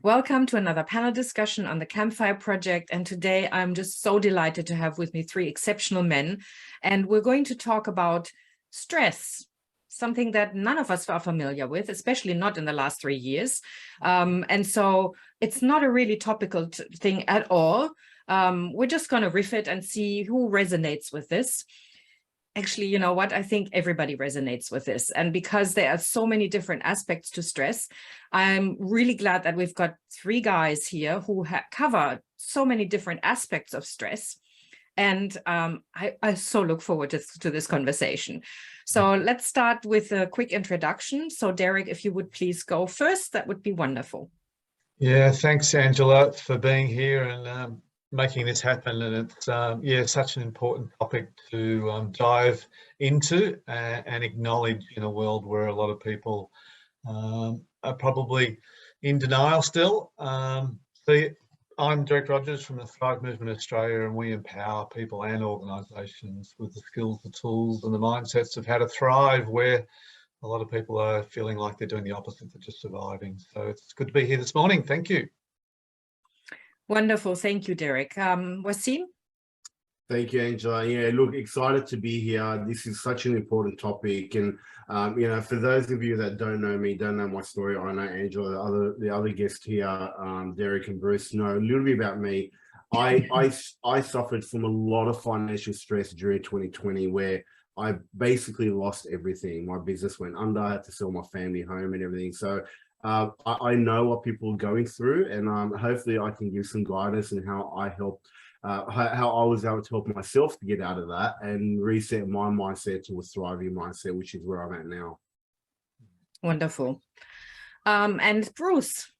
Welcome to another panel discussion on the Campfire Project. And today I'm just so delighted to have with me three exceptional men. And we're going to talk about stress, something that none of us are familiar with, especially not in the last 3 years. And so it's not a really topical thing at all. We're just going to riff it and see who resonates with this. Actually, you know what? I think everybody resonates with this. And because there are so many different aspects to stress, I'm really glad that we've got three guys here who cover so many different aspects of stress. And I so look forward to this conversation. So let's start with a quick introduction. So Derek, if you would please go first, that would be wonderful. Yeah, thanks, Angela, for being here and making this happen. And it's such an important topic to dive into and acknowledge in a world where a lot of people are probably in denial still. I'm Derek Rogers from the Thrive Movement Australia, and we empower people and organisations with the skills, the tools and the mindsets of how to thrive where a lot of people are feeling like they're doing the opposite, they're just surviving. So it's good to be here this morning. Thank you. Wonderful. Thank you, Derek. Wassim? Thank you, Angela. Yeah, look, excited to be here. This is such an important topic. And, for those of you that don't know me, don't know my story, I know Angela, the other guest here, Derek and Bruce, know a little bit about me. I suffered from a lot of financial stress during 2020 where I basically lost everything. My business went under. I had to sell my family home and everything. So I know what people are going through, and hopefully I can give some guidance on how I helped, how I was able to help myself to get out of that and reset my mindset to a thriving mindset, which is where I'm at now. Wonderful. And Bruce.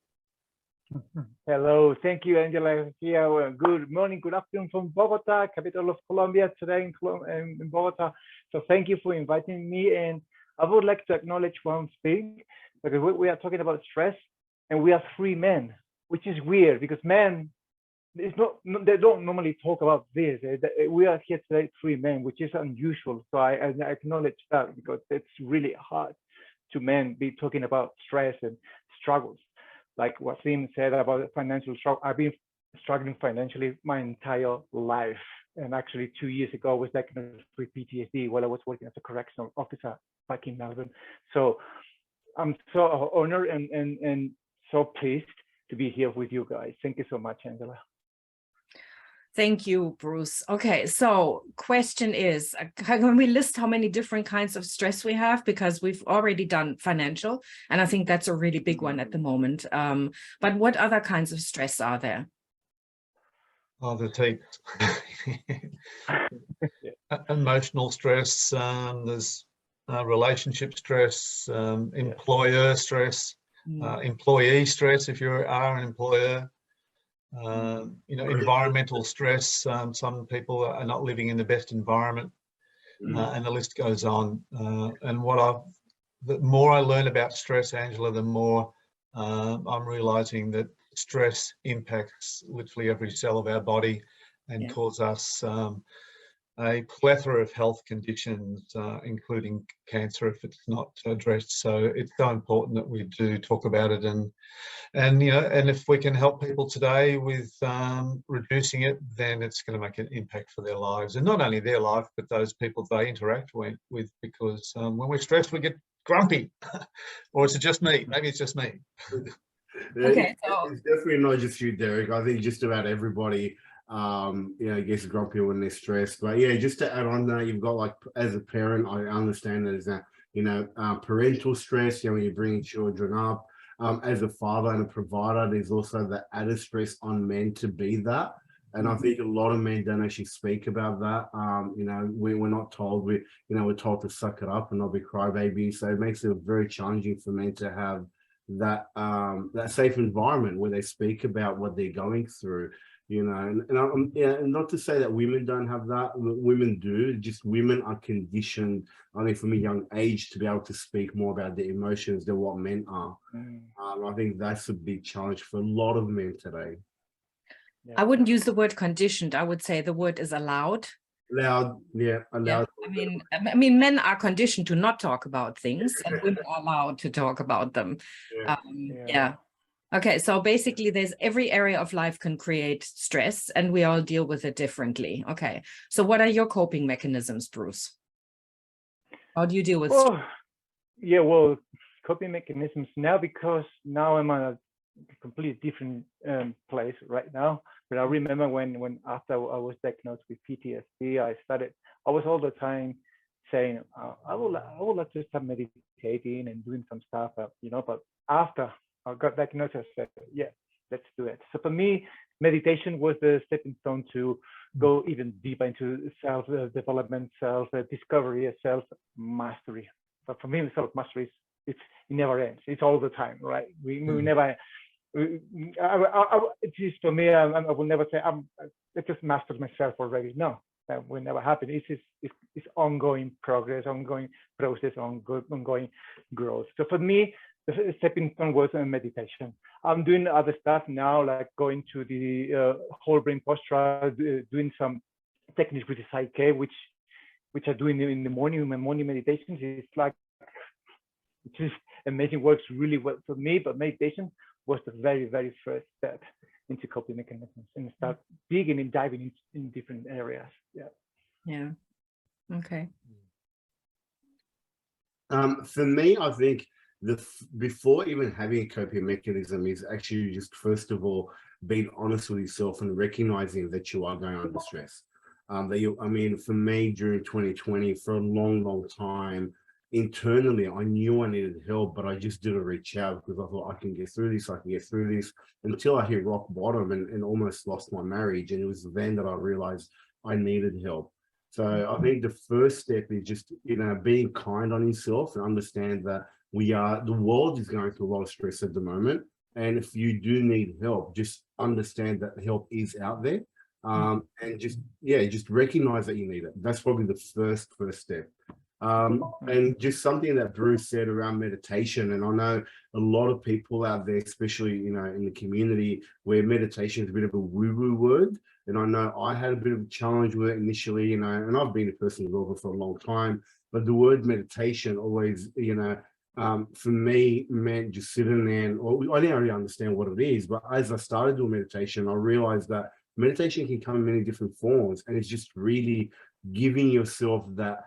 Hello, thank you, Angela. Here, good morning, good afternoon from Bogota, capital of Colombia, today in Bogota. So thank you for inviting me, and I would like to acknowledge one thing, because we are talking about stress, and we are three men, which is weird because men, they don't normally talk about this. We are here today, three men, which is unusual. So I acknowledge that because it's really hard to men be talking about stress and struggles. Like Wassim said about financial struggle, I've been struggling financially my entire life. And actually 2 years ago, I was diagnosed with PTSD while I was working as a correctional officer back in Melbourne. So I'm so honored and so pleased to be here with you guys. Thank you so much, Angela. Thank you, Bruce. Okay, so question is, can we list how many different kinds of stress we have? Because we've already done financial, and I think that's a really big one at the moment. But what other kinds of stress are there? Oh, the heaps. Emotional stress, there's relationship stress, employer stress, employee stress if you are an employer. Environmental stress. Some people are not living in the best environment, and the list goes on. And the more I learn about stress, Angela, the more I'm realizing that stress impacts literally every cell of our body and causes us a plethora of health conditions, including cancer if it's not addressed. So it's so important that we do talk about it, and if we can help people today with reducing it, then it's going to make an impact for their lives, and not only their life, but those people they interact with. Because when we're stressed, we get grumpy, or is it just me? Maybe it's just me. Okay, so it's definitely not just you, Derek. I think just about everybody. Gets grumpy when they're stressed. But yeah, just to add on that, you've got, like, as a parent, I understand that, is that, parental stress, when you're bringing children up. As a father and a provider, there's also the added stress on men to be that. And I think a lot of men don't actually speak about that. We're not told, we're told to suck it up and not be crybabies. So it makes it very challenging for men to have that safe environment where they speak about what they're going through. And not to say that women don't have that. Women do. Just women are conditioned, I think, from a young age to be able to speak more about their emotions than what men are. I think that's a big challenge for a lot of men today. I wouldn't use the word conditioned. I would say the word is allowed. Allowed. I mean, men are conditioned to not talk about things, and women are allowed to talk about them. Okay, so basically there's every area of life can create stress and we all deal with it differently. Okay, so what are your coping mechanisms, Bruce? How do you deal with stress? Oh, yeah, well, coping mechanisms now, because now I'm on a completely different place right now. But I remember when after I was diagnosed with PTSD, I was all the time saying, I would like to start meditating and doing some stuff, but after I got diagnosed, I said, yeah, let's do it. So for me, meditation was the stepping stone to go even deeper into self-development, self-discovery, self-mastery. But for me, self-mastery it never ends. It's all the time, right? We never. It's just for me. I will never say I just mastered myself already. No, that will never happen. It's ongoing progress, ongoing process, ongoing growth. So for me, the stepping stone was meditation. I'm doing other stuff now, like going to the whole brain posture, doing some techniques with the Psyche, which I do in the morning. My morning meditations is like, it's just amazing. Works really well for me. But meditation was the very, very first step into coping mechanisms and start digging and diving in different areas. Yeah. Yeah. Okay. For me, I think before even having a coping mechanism is actually just first of all being honest with yourself and recognizing that you are going under stress. I mean, for me during 2020, for a long time, internally, I knew I needed help, but I just didn't reach out because I thought I can get through this, until I hit rock bottom and almost lost my marriage. And it was then that I realized I needed help. So I think the first step is just, being kind on yourself and understand that the world is going through a lot of stress at the moment. And if you do need help, just understand that help is out there. And just recognize that you need it. That's probably the first step. And just something that Bruce said around meditation, and I know a lot of people out there, especially in the community, where meditation is a bit of a woo-woo word. And I know I had a bit of a challenge with it initially, and I've been a personal developer for a long time, but the word meditation always, for me meant just sitting there, and I didn't really understand what it is. But as I started doing meditation, I realized that meditation can come in many different forms, and it's just really giving yourself that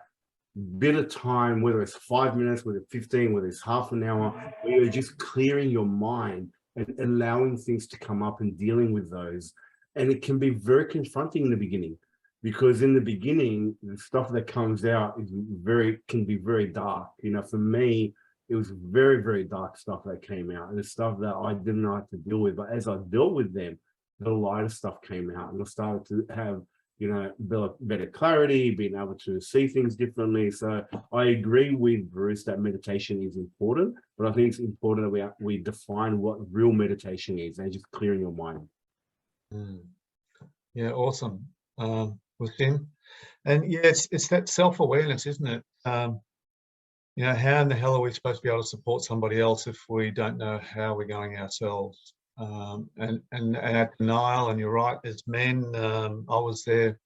bit of time, whether it's 5 minutes, whether it's 15, whether it's half an hour, where you're just clearing your mind and allowing things to come up and dealing with those. And it can be very confronting in the beginning, because in the beginning, the stuff that comes out can be very dark. For me, it was very, very dark stuff that came out, and the stuff that I didn't know how to deal with. But as I dealt with them, the lighter stuff came out, and I started to have better clarity, being able to see things differently. So I agree with Bruce that meditation is important, but I think it's important that we define what real meditation is, and just clearing your mind. Yeah, awesome. Wassim. And yeah, it's that self-awareness, isn't it? How in the hell are we supposed to be able to support somebody else if we don't know how we're going ourselves? And at denial, and you're right, as men, I was there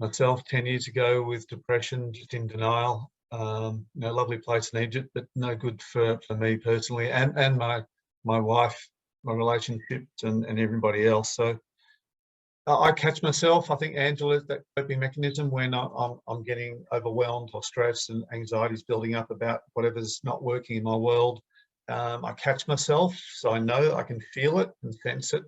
myself 10 years ago with depression, just in denial. Lovely place in Egypt, but no good for me personally, and my wife, my relationships, and everybody else. So I catch myself. I think Angela, that coping mechanism when I'm getting overwhelmed or stressed and anxiety is building up about whatever's not working in my world. I catch myself, so I know I can feel it and sense it,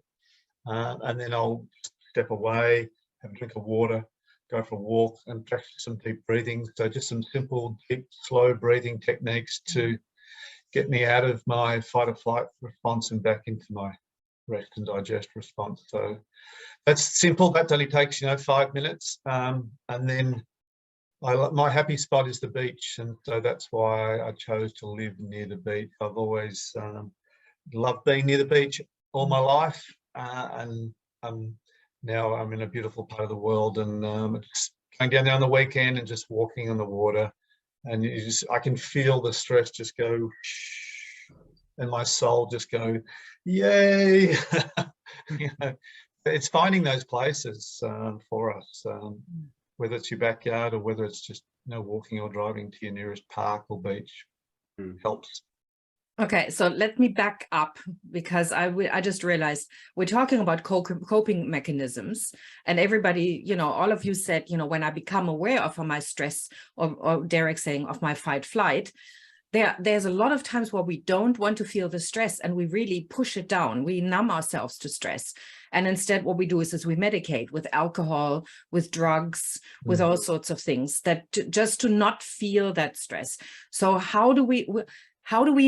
and then I'll step away, have a drink of water, go for a walk, and practice some deep breathing. So just some simple, deep, slow breathing techniques to get me out of my fight or flight response and back into my rest and digest response. So that's simple. That only takes 5 minutes, and then my happy spot is the beach, and so that's why I chose to live near the beach. I've always loved being near the beach all my life, and now I'm in a beautiful part of the world, and just going down there on the weekend and just walking on the water, and I can feel the stress just go, and my soul just go, yay! It's finding those places for us. Whether it's your backyard or whether it's just walking or driving to your nearest park or beach, helps. Okay, so let me back up because I just realized we're talking about coping mechanisms, and everybody, all of you said, when I become aware of my stress, or Derek saying of my fight flight, there's a lot of times where we don't want to feel the stress and we really push it down. We numb ourselves to stress. And instead what we do is we medicate with alcohol, with drugs, with all sorts of things just to not feel that stress. So how do we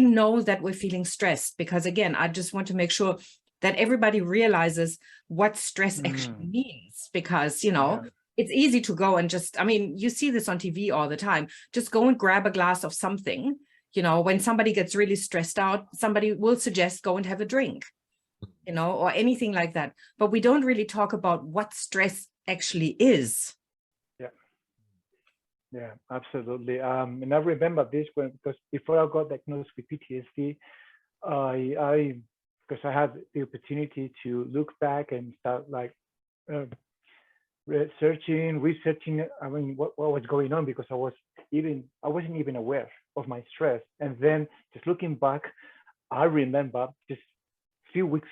know that we're feeling stressed? Because again, I just want to make sure that everybody realizes what stress actually means, because, it's easy to go and just, you see this on TV all the time, just go and grab a glass of something. When somebody gets really stressed out, somebody will suggest go and have a drink, or anything like that. But we don't really talk about what stress actually is. Yeah, absolutely. And I remember this because before I got diagnosed with PTSD, because I had the opportunity to look back and start researching, what was going on, because I wasn't even aware of my stress. And then just looking back, I remember just a few weeks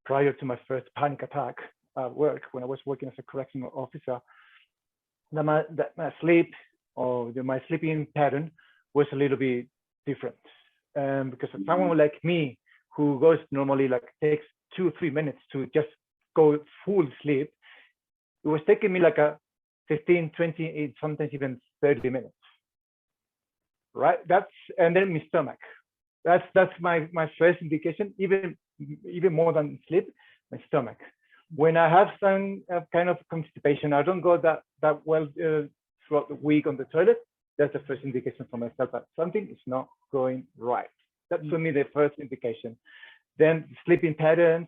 prior to my first panic attack at work, when I was working as a correctional officer, that my sleep, or my sleeping pattern, was a little bit different. Because someone like me, who goes normally takes 2 or 3 minutes to just go full sleep, it was taking me like a 15, 20, sometimes even 30 minutes. Right? And then my stomach. That's my first indication, even more than sleep, my stomach. When I have some kind of constipation, I don't go that well throughout the week on the toilet. That's the first indication for myself that something is not going right. That's for me the first indication. Then sleeping patterns,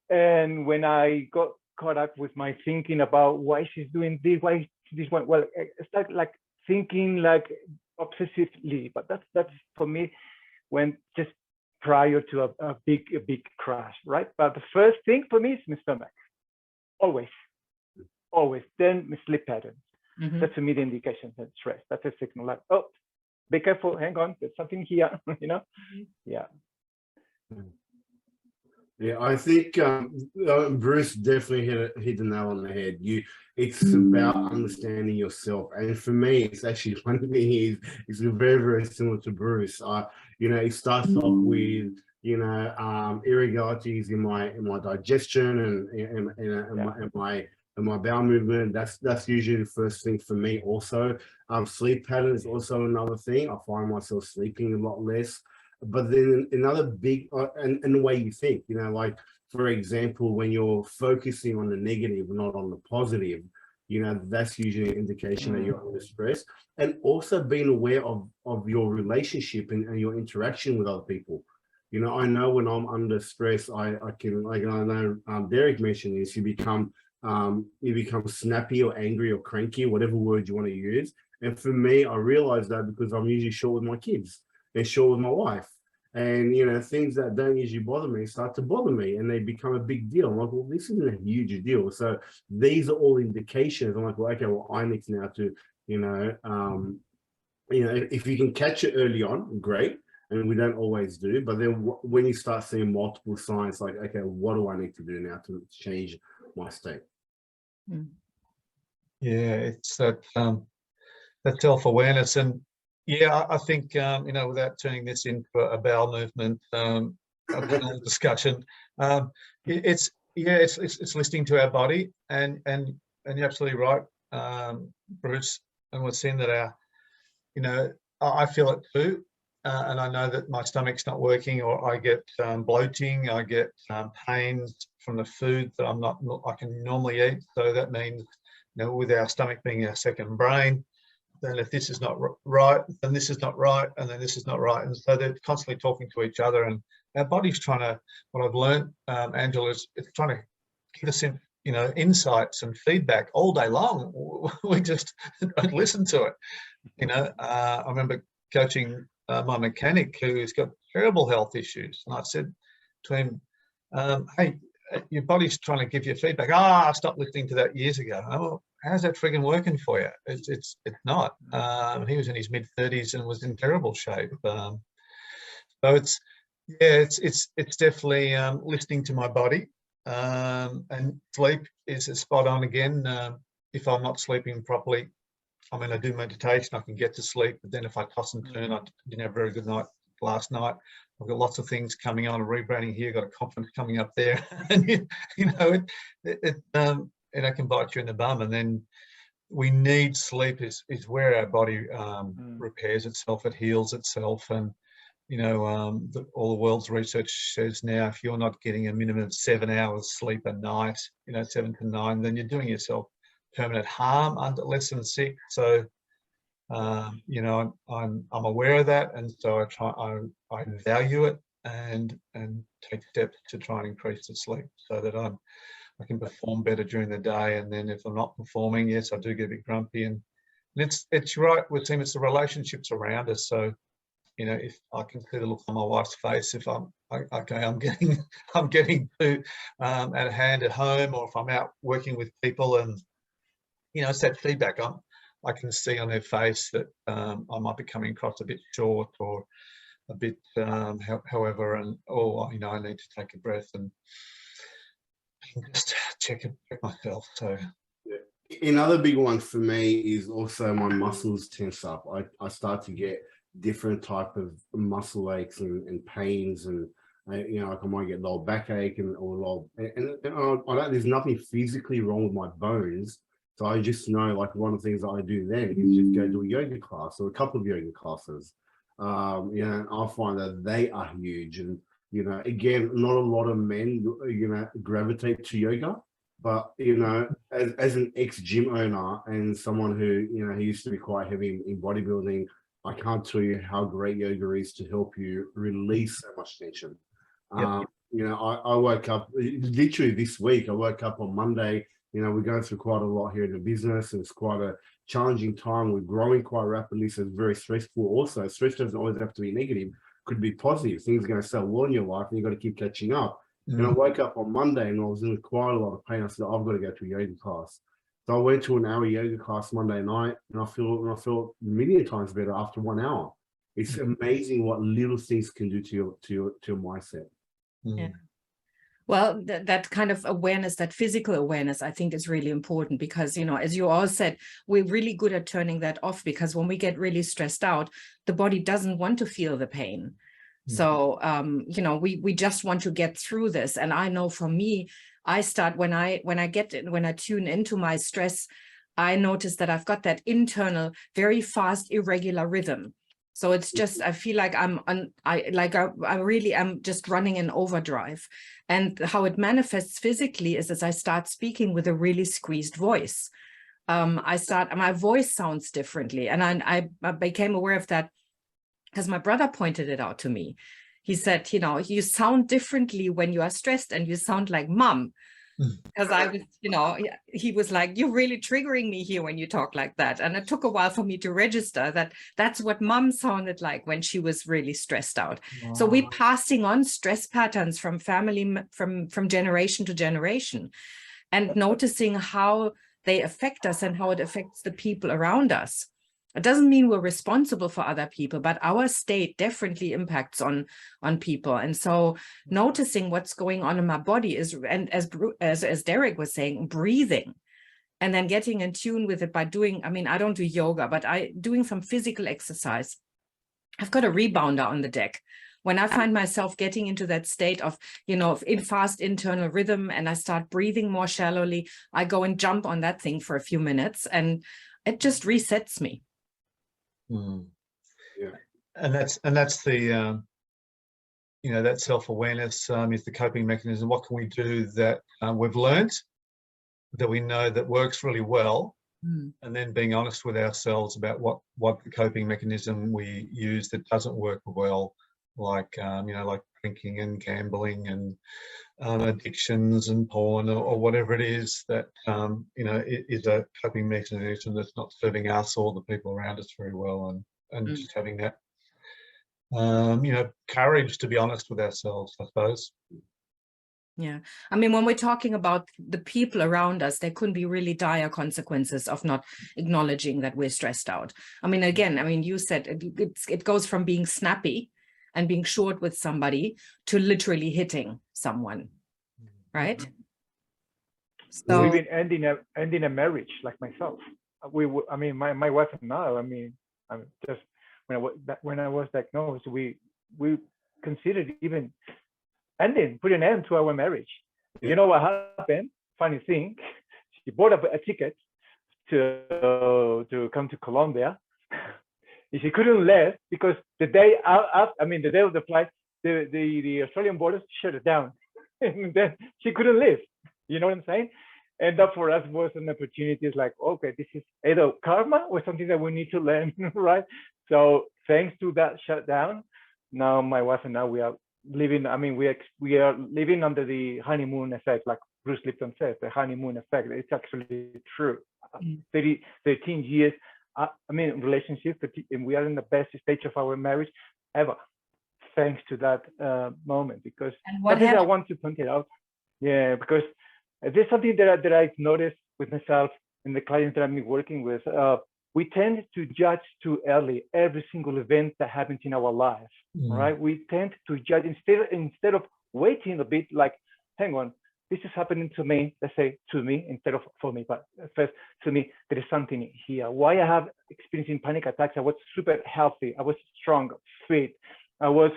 and when I got caught up with my thinking about why she's doing this, why this one, well, I start thinking obsessively. But that's for me when just prior to a big crash, right? But the first thing for me is my stomach, always. Then my sleep patterns. That's a immediate indication that stress. That's a signal oh, be careful, hang on, there's something here, Yeah. Yeah, I think Bruce definitely hit the nail on the head. It's about understanding yourself, and for me, it's actually one thing it's very, very similar to Bruce. It starts off with irregularities in my digestion and my bowel movement. That's usually the first thing for me. Also, sleep pattern is also another thing. I find myself sleeping a lot less. But then another big, and the way you think, for example, when you're focusing on the negative, not on the positive, that's usually an indication that you're under stress. And also being aware of your relationship and your interaction with other people. I know when I'm under stress, I can, I know Derek mentioned this, you become snappy or angry or cranky, whatever word you want to use. And for me, I realize that because I'm usually short with my kids. They're short with my wife, and things that don't usually bother me start to bother me, and they become a big deal. I'm like, well, this isn't a huge deal. So these are all indications. I'm like, well, okay, well, I need to now to, if you can catch it early on, great. And we don't always do, but then when you start seeing multiple signs, like, okay, what do I need to do now to change my state? Yeah, it's that self-awareness. And yeah, I think without turning this into a bowel movement a discussion, it's listening to our body, and you're absolutely right, Bruce, and we're seeing that I feel it too, and I know that my stomach's not working, or I get bloating, I get pains from the food that I can normally eat. So that means with our stomach being our second brain, then if this is not right, then this is not right, and then this is not right. And so they're constantly talking to each other, and our body's trying to, what I've learned, Angela, is it's trying to give us insights and feedback all day long. We just don't listen to it. I remember coaching my mechanic who's got terrible health issues, and I said to him, hey, your body's trying to give you feedback. I stopped listening to that years ago. Oh, how's that friggin' working for you? It's not. He was in his mid-30s and was in terrible shape. So it's definitely listening to my body, and sleep is a spot on again. If I'm not sleeping properly, I mean, I do meditation, I can get to sleep, but then if I toss and turn, I didn't have a very good night last night. I've got lots of things coming on, rebranding here, got a conference coming up there, and you know, it can bite you in the bum. And then we need sleep is where our body repairs itself, it heals itself. And you know, all the world's research says now, if you're not getting a minimum of 7 hours sleep a night, you know, 7 to 9, then you're doing yourself permanent harm under less than 6. So you know, I'm aware of that, and so I value it and take steps to try and increase the sleep so that I can perform better during the day. And then if I'm not performing, yes, I do get a bit grumpy. And it's right, Wassim, it's the relationships around us. So you know, if I can see the look on my wife's face, if I'm getting too out of hand at home, or if I'm out working with people, and you know, it's that feedback I can see on their face that I might be coming across a bit short or a bit however, and you know, I need to take a breath and just check myself. So another big one for me is also my muscles tense up. I start to get different type of muscle aches and pains, and you know, like I might get low backache and there's nothing physically wrong with my bones. So I just know, like, one of the things that I do then is just go to a yoga class or a couple of yoga classes. You know, and I find that they are huge. And you know, again, not a lot of men, you know, gravitate to yoga. But, you know, as an ex-gym owner and someone who, you know, he used to be quite heavy in bodybuilding, I can't tell you how great yoga is to help you release so much tension. Yep. You know, I woke up, literally this week, I woke up on Monday. You know, we're going through quite a lot here in the business. It's quite a challenging time. We're growing quite rapidly, so it's very stressful also. Stress doesn't always have to be negative. Could be positive. Things are going to sell well in your life, and you've got to keep catching up. And I woke up on Monday and I was in quite a lot of pain. I said, I've got to go to a yoga class. So I went to an hour yoga class Monday night, and I feel a million times better after 1 hour. It's amazing what little things can do to your mindset. Yeah. Well, that kind of awareness, that physical awareness, I think is really important, because, you know, as you all said, we're really good at turning that off, because when we get really stressed out, the body doesn't want to feel the pain. So, you know, we just want to get through this. And I know for me, I start when I tune into my stress, I notice that I've got that internal, very fast, irregular rhythm. So it's just, I feel like I really am just running in overdrive. And how it manifests physically is as I start speaking with a really squeezed voice. My voice sounds differently. And I became aware of that because my brother pointed it out to me. He said, you know, you sound differently when you are stressed, and you sound like mom. Because I was, you know, he was like, you're really triggering me here when you talk like that. And it took a while for me to register that that's what mom sounded like when she was really stressed out. Wow. So we're passing on stress patterns from family, from generation to generation, and noticing how they affect us and how it affects the people around us. It doesn't mean we're responsible for other people, but our state definitely impacts on people. And so noticing what's going on in my body is, and as Derek was saying, breathing, and then getting in tune with it by doing, I mean, I don't do yoga, but doing some physical exercise. I've got a rebounder on the deck. When I find myself getting into that state of, you know, in fast internal rhythm, and I start breathing more shallowly, I go and jump on that thing for a few minutes, and it just resets me. Yeah, and that's the you know, that self-awareness is the coping mechanism. What can we do that we've learned, that we know that works really well, and then being honest with ourselves about what the coping mechanism we use that doesn't work well, like you know, like drinking and gambling and addictions and porn, or whatever it is that you know, it is a coping mechanism that's not serving us or the people around us very well, and just having that you know, courage to be honest with ourselves, I suppose. Yeah, I mean, when we're talking about the people around us, there could be really dire consequences of not acknowledging that we're stressed out. I mean, again, I mean, you said it goes from being snappy and being short with somebody to literally hitting someone, right? So So even ending a marriage, like myself, I mean, my wife and I mean, I'm just when I was diagnosed, we considered even put an end to our marriage. You know what happened? Funny thing, she bought a ticket to come to Colombia. She couldn't leave because the day after, I mean, the day of the flight, the Australian borders shut it down, and then she couldn't leave. You know what I'm saying? And that for us was an opportunity. It's like, okay, this is either karma or something that we need to learn, right? So thanks to that shutdown, now my wife and I, we are living, I mean, we are living under the honeymoon effect, like Bruce Lipton says, the honeymoon effect. It's actually true. 13 years, I mean, relationship, and we are in the best stage of our marriage ever, thanks to that moment. Because what I want to point it out, yeah, because there's something that I've noticed with myself and the clients that I'm working with. We tend to judge too early every single event that happens in our life, right? We tend to judge instead of waiting a bit, like, hang on, this is happening to me, let's say to me instead of for me, but first to me, there is something here. Why I have experiencing panic attacks? I was super healthy, I was strong, fit, I was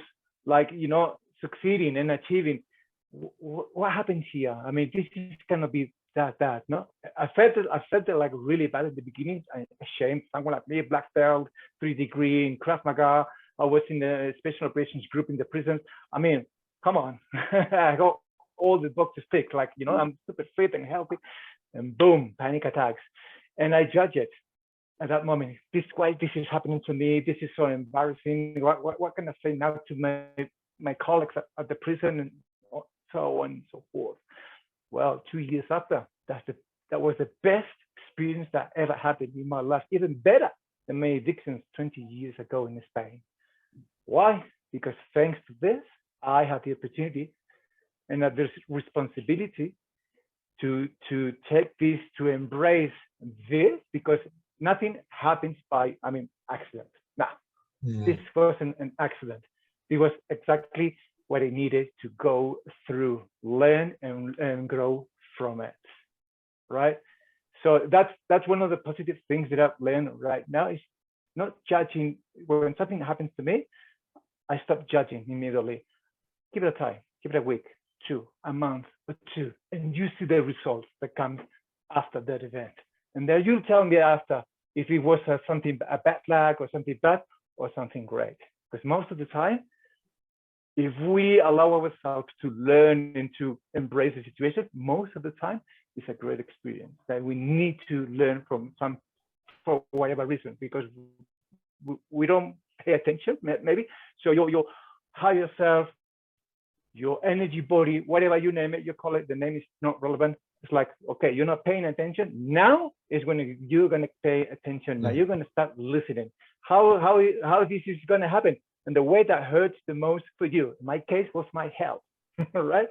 like, you know, succeeding and achieving. What happened here? I mean, this is gonna be that, no? I felt it like really bad at the beginning. Ashamed, someone like me, black belt, 3 degree in Krav Maga. I was in the special operations group in the prisons. I mean, come on, I got all the boxes ticked, like, you know, I'm super fit and healthy, and boom, panic attacks. And I judge it at that moment. Why this is happening to me? This is so embarrassing. What can I say now to my colleagues at the prison, and so on and so forth. Well, 2 years after, that was the best experience that ever happened in my life, even better than my addictions 20 years ago in Spain. Why? Because thanks to this, I had the opportunity and there's responsibility to take this, to embrace this, because nothing happens by, I mean, accident. No, this wasn't an accident. It was exactly what I needed to go through, learn and grow from it, right? So that's one of the positive things that I've learned right now, is not judging. When something happens to me, I stop judging immediately. Give it a time, give it a week, 2, a month or 2, and you see the results that come after that event. And then you'll tell me after if it was a bad luck or something bad or something great. Because most of the time, if we allow ourselves to learn and to embrace the situation, most of the time it's a great experience that we need to learn from, for whatever reason, because we don't pay attention, maybe. So your higher self, your energy body, whatever you name it, you call it, the name is not relevant. It's like, okay, you're not paying attention. Now is when you're going to pay attention. Now you're going to start listening. How this is going to happen? And the way that hurts the most for you, in my case, was my health, right?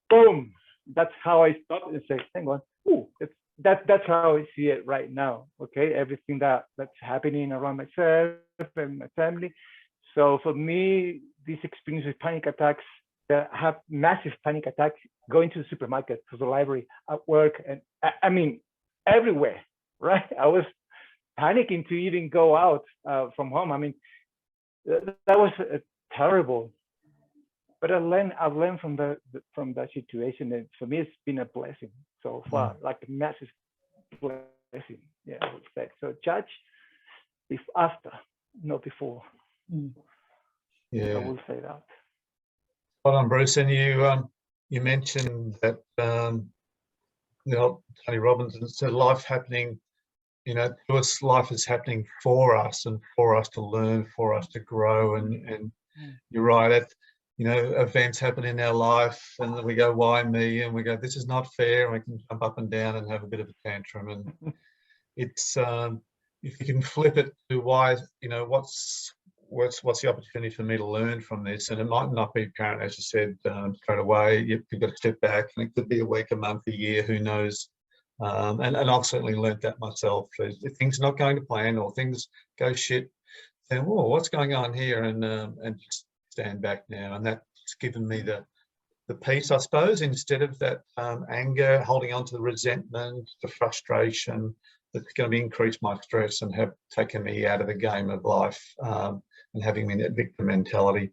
Boom. That's how I stopped and say, hang on, ooh, that's how I see it right now. Okay, everything that's happening around myself and my family. So for me, this experience with panic attacks, that have massive panic attacks, going to the supermarket, to the library, at work, and I mean, everywhere, right? I was panicking to even go out from home. I mean, that was terrible, but I learned from that situation, and for me, it's been a blessing so far, like a massive blessing. Yeah, I would say. So judge if after, not before. Yeah, I will say that. Hold on, Bruce, and you mentioned that Tony Robbins said life happening. You know, to us, life is happening for us and for us to learn, for us to grow. And you're right, that, you know, events happen in our life and then we go, why me? And we go, this is not fair. And we can jump up and down and have a bit of a tantrum. And it's, if you can flip it to why, you know, what's the opportunity for me to learn from this? And it might not be apparent, as you said, straight away. You've got to step back, and it could be a week, a month, a year, who knows? And I've certainly learned that myself. If things are not going to plan or things go shit, then whoa, what's going on here? And just stand back now, and that's given me the peace, I suppose, instead of that anger, holding on to the resentment, the frustration that's going to increase my stress and have taken me out of the game of life, and having me in that victim mentality.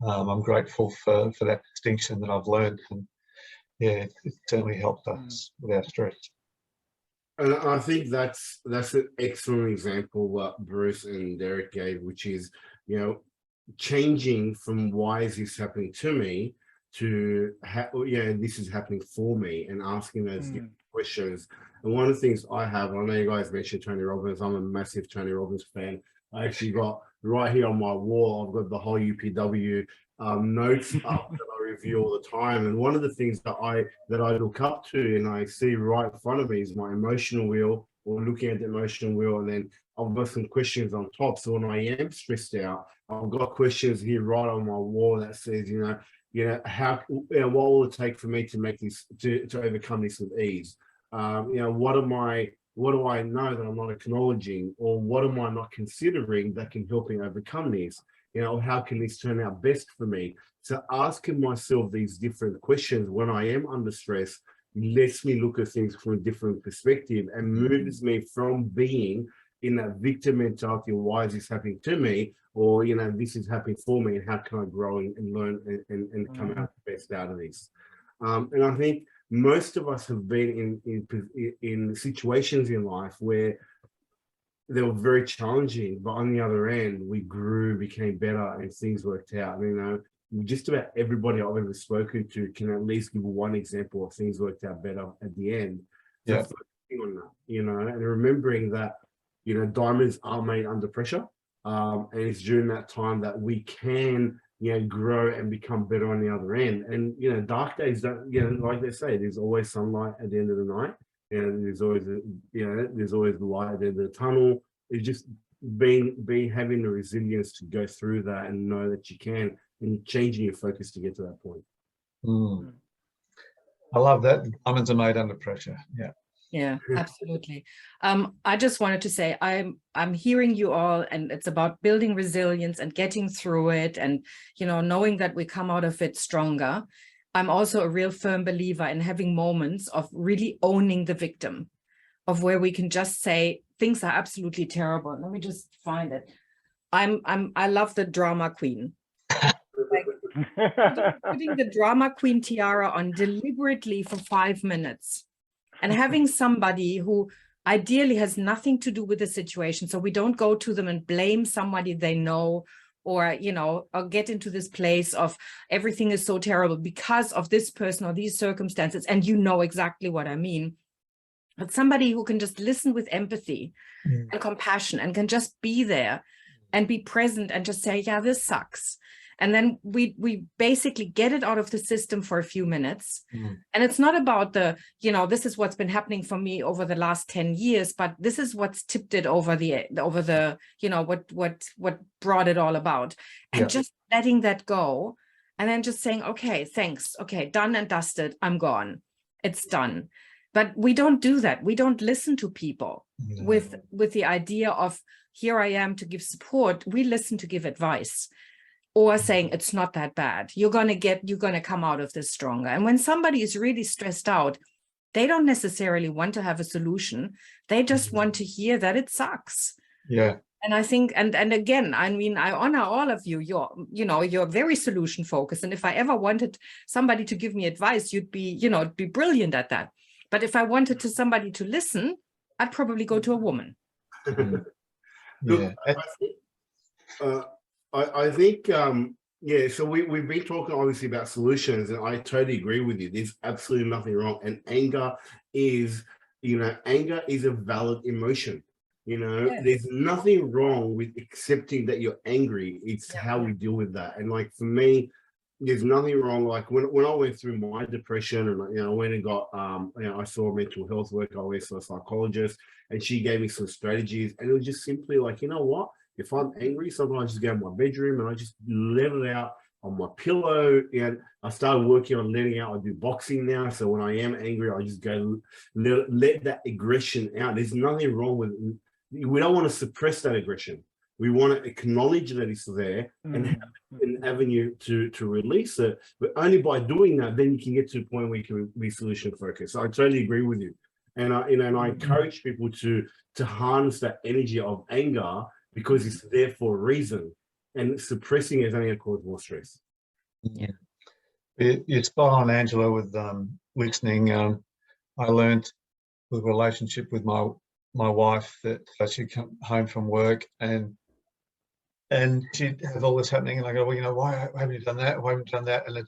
I'm grateful for that distinction that I've learned, and yeah, it certainly helped us with our stress. And I think that's an excellent example what Bruce and Derek gave, which is, you know, changing from why is this happening to me to this is happening for me, and asking those different questions. And one of the things I have, I know you guys mentioned Tony Robbins, I'm a massive Tony Robbins fan. I actually got right here on my wall, I've got the whole UPW notes up that I review all the time. And one of the things that I look up to and I see right in front of me is my emotional wheel, or looking at the emotional wheel, and then I've got some questions on top. So when I am stressed out, I've got questions here right on my wall that says, how, what will it take for me to make this, to overcome this with ease? What do I know that I'm not acknowledging, or what am I not considering that can help me overcome this? How can this turn out best for me? So asking myself these different questions when I am under stress lets me look at things from a different perspective, and moves me from being in that victim mentality, why is this happening to me? Or, this is happening for me, and how can I grow and learn and come out the best out of this? And I think most of us have been in situations in life where they were very challenging, but on the other end, we grew, became better, and things worked out. Just about everybody I've ever spoken to can at least give one example of things worked out better at the end. So focusing on that, and remembering that, diamonds are made under pressure. And it's during that time that we can, grow and become better on the other end. And, dark days don't, like they say, there's always sunlight at the end of the night. And there's always, there's always the light at the end of the tunnel. It's just having the resilience to go through that and know that you can, and changing your focus to get to that point. I love that. Diamonds are made under pressure. Yeah, absolutely. I just wanted to say I'm hearing you all, and it's about building resilience and getting through it, and knowing that we come out of it stronger. I'm also a real firm believer in having moments of really owning the victim, of where we can just say things are absolutely terrible. Let me just find it. I love the drama queen. Putting the drama queen tiara on deliberately for 5 minutes, and having somebody who ideally has nothing to do with the situation, so we don't go to them and blame somebody they know, or or get into this place of everything is so terrible because of this person or these circumstances, and exactly what I mean. But somebody who can just listen with empathy and compassion, and can just be there and be present and just say, yeah, this sucks. And then we basically get it out of the system for a few minutes. And it's not about the, this is what's been happening for me over the last 10 years, but this is what's tipped it over the, what brought it all about. And just letting that go, and then just saying, okay, thanks. Okay, done and dusted. I'm gone. It's done. But we don't do that. We don't listen to people with the idea of, here I am to give support. We listen to give advice, or saying it's not that bad. You're going to come out of this stronger. And when somebody is really stressed out, they don't necessarily want to have a solution. They just want to hear that it sucks. Yeah. And I think, and again, I honor all of you. You're very solution focused. And if I ever wanted somebody to give me advice, you'd be brilliant at that. But if I wanted somebody to listen, I'd probably go to a woman. Look, I think, so we've been talking obviously about solutions, and I totally agree with you. There's absolutely nothing wrong. And anger is a valid emotion. There's nothing wrong with accepting that you're angry. It's how we deal with that. And like, for me, there's nothing wrong. Like when I went through my depression, and I went and got I saw a mental health worker, I went to a psychologist, and she gave me some strategies, and it was just simply like, what? If I'm angry, sometimes I just go in my bedroom and I just let it out on my pillow. And I started working on letting out. I do boxing now. So when I am angry, I just go let that aggression out. There's nothing wrong with it. We don't want to suppress that aggression. We want to acknowledge that it's there and have an avenue to release it. But only by doing that, then you can get to a point where you can be solution focused. I totally agree with you. And I encourage people to harness that energy of anger because it's there for a reason. And suppressing it is only going to cause more stress. Yeah. It's spot on, Angela, with listening. I learned with relationship with my wife that she'd come home from work and she'd have all this happening, and I go, well, you know, why haven't you done that? Why haven't you done that? And it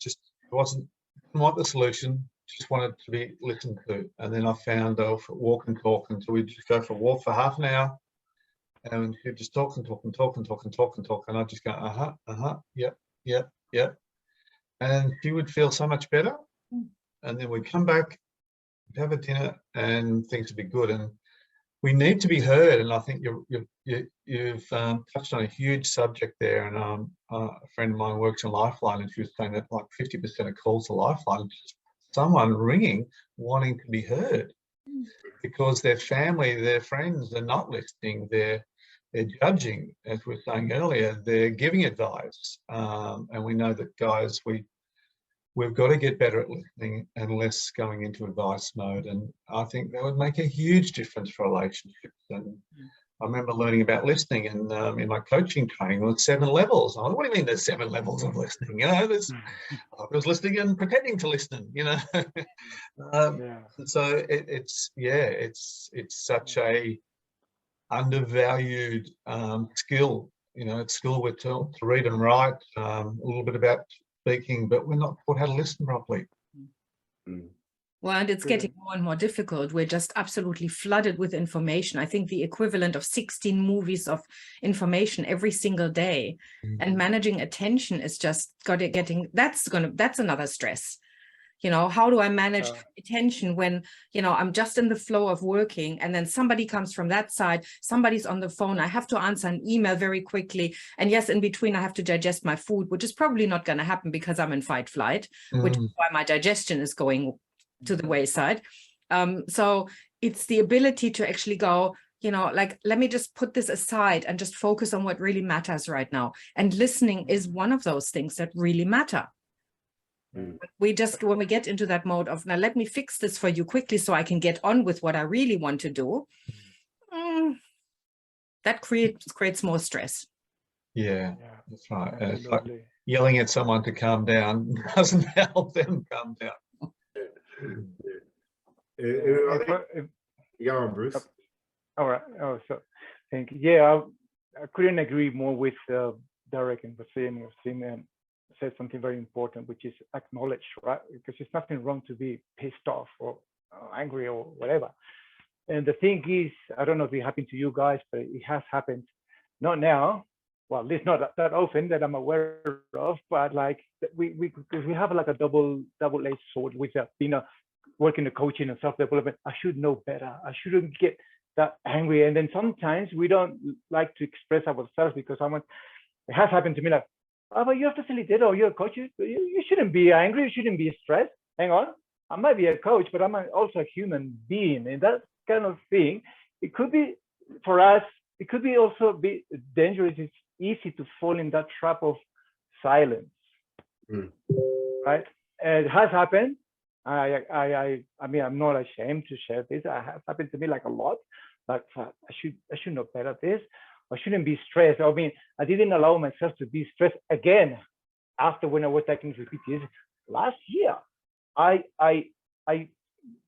wasn't want the solution, just wanted to be listened to. And then I found walk and talk, and so we'd just go for a walk for half an hour, and she'd just talk and talk and talk and talk and talk and talk, and I'd just go, yep. And she would feel so much better, and then we'd come back, have a dinner, and things would be good. And we need to be heard, and I think you've touched on a huge subject there. And a friend of mine works in Lifeline, and she was saying that like 50% of calls to Lifeline, just someone ringing wanting to be heard, because their family, their friends are not listening. They're judging, as we were saying earlier. They're giving advice, and we know that, guys, we've got to get better at listening and less going into advice mode. And I think that would make a huge difference for relationships. And I remember learning about listening, and in my coaching training, there were 7 levels. I was, what do you mean there's 7 levels of listening? You know, I was listening and pretending to listen, you know. So it's such a undervalued skill. You know, it's skill we're taught to read and write, a little bit about speaking, but we're not taught how to listen properly. Well, and it's getting more and more difficult. We're just absolutely flooded with information. I think the equivalent of 16 movies of information every single day, and managing attention is just that's another stress. You know, how do I manage attention when, you know, I'm just in the flow of working, and then somebody comes from that side, somebody's on the phone, I have to answer an email very quickly. And yes, in between I have to digest my food, which is probably not going to happen because I'm in fight flight, which is why my digestion is going to the wayside. So it's the ability to actually go, you know, like, let me just put this aside and just focus on what really matters right now. And listening is one of those things that really matter. We just, when we get into that mode of, now let me fix this for you quickly so I can get on with what I really want to do, that creates more stress. Yeah, that's right. And it's like yelling at someone to calm down doesn't help them calm down. Go on, Bruce. All right. Oh, so thank you. Yeah, I couldn't agree more with Derek and Wassim. Said something very important, which is acknowledge, right? Because there's nothing wrong to be pissed off or angry or whatever. And the thing is, I don't know if it happened to you guys, but it has happened. Not now, well, at least not that often that I'm aware of, but like we have like a double-edged sword with working the coaching and self-development. I should know better. I shouldn't get that angry. And then sometimes we don't like to express ourselves because it has happened to me, like, oh, but you're a facilitator or you're a coach. You shouldn't be angry. You shouldn't be stressed. Hang on. I might be a coach, but I'm also a human being. And that kind of thing, it could be, for us, it could be also be dangerous. It's easy to fall in that trap of silence, right? And it has happened. I mean, I'm not ashamed to share this. It has happened to me like a lot. Like, I should know better this. I shouldn't be stressed. I mean, I didn't allow myself to be stressed again after when I was taking PTs last year. I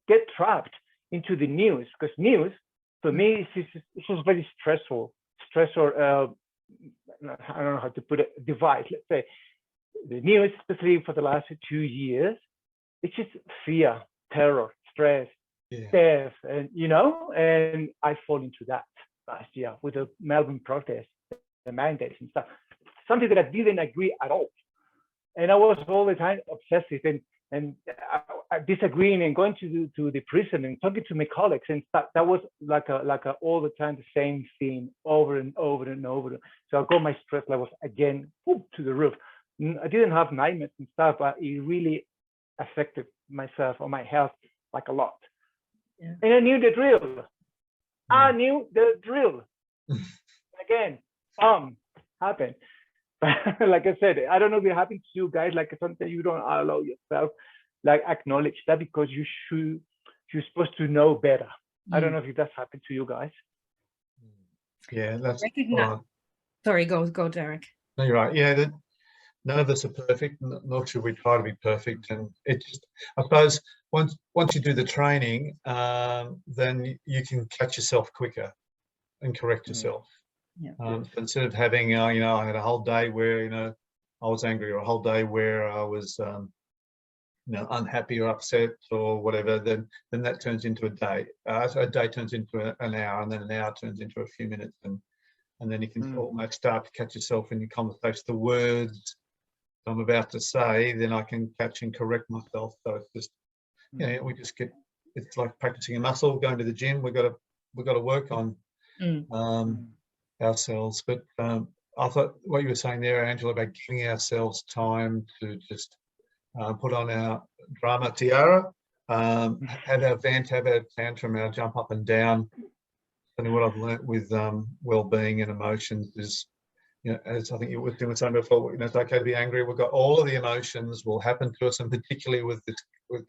get trapped into the news, because news for me is just very stressful. I don't know how to put it. Device. Let's say the news, especially for the last 2 years, it's just fear, terror, stress, death, and and I fall into that last year with the Melbourne protests, the mandates and stuff, something that I didn't agree at all. And I was all the time obsessive and disagreeing and going to the prison and talking to my colleagues and stuff. That was like a all the time the same thing over and over and over. So I got my stress levels again to the roof. I didn't have nightmares and stuff, but it really affected myself or my health like a lot. Yeah. And I knew the drill. I knew the drill. Again, happen. Like I said, I don't know if it happened to you guys, like something you don't allow yourself, like acknowledge that because you're supposed to know better. I don't know if that's happened to you guys. Yeah, that's Recognize. Sorry, go Derek. No, you're right. Yeah, none of us are perfect, nor should we try to be perfect. And it just, I suppose, once you do the training, then you can catch yourself quicker and correct yourself. Yeah. So instead of having, you know, I had a whole day where, you know, I was angry, or a whole day where I was, you know, unhappy or upset or whatever, then that turns into a day. So a day turns into an hour, and then an hour turns into a few minutes, and then you can almost start to catch yourself in your conversation. The words I'm about to say, then I can catch and correct myself. So it's just, you know, we just get, it's like practicing a muscle, going to the gym. We've got to work on ourselves. But I thought what you were saying there, Angela, about giving ourselves time to just put on our drama tiara, have our vent, have our tantrum, our jump up and down. And what I've learnt with well-being and emotions is, you know, as I think you were saying before, you know, it's okay to be angry. We've got all of the emotions will happen to us, and particularly with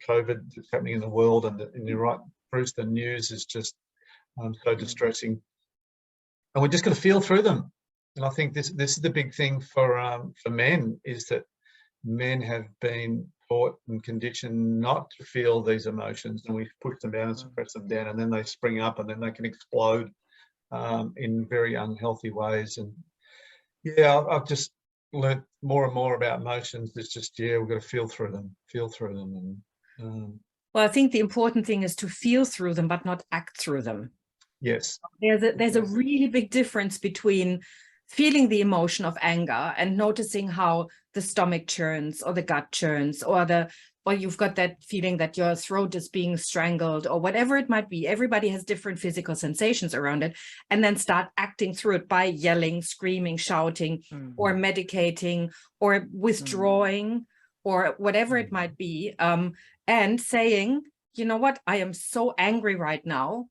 COVID that's happening in the world, and you're right, Bruce, the news is just so distressing, and we're just going to feel through them. And I think this is the big thing for men, is that men have been taught and conditioned not to feel these emotions, and we push them down and suppress them down, and then they spring up, and then they can explode in very unhealthy ways. And yeah, I've just learnt more and more about emotions. It's just, yeah, we've got to feel through them, and well, I think the important thing is to feel through them, but not act through them. yes, There's a really big difference between feeling the emotion of anger and noticing how the stomach churns or the gut churns, or you've got that feeling that your throat is being strangled, or whatever it might be. Everybody has different physical sensations around it, and then start acting through it by yelling, screaming, shouting, or medicating, or withdrawing, or whatever it might be, and saying, you know what, I am so angry right now.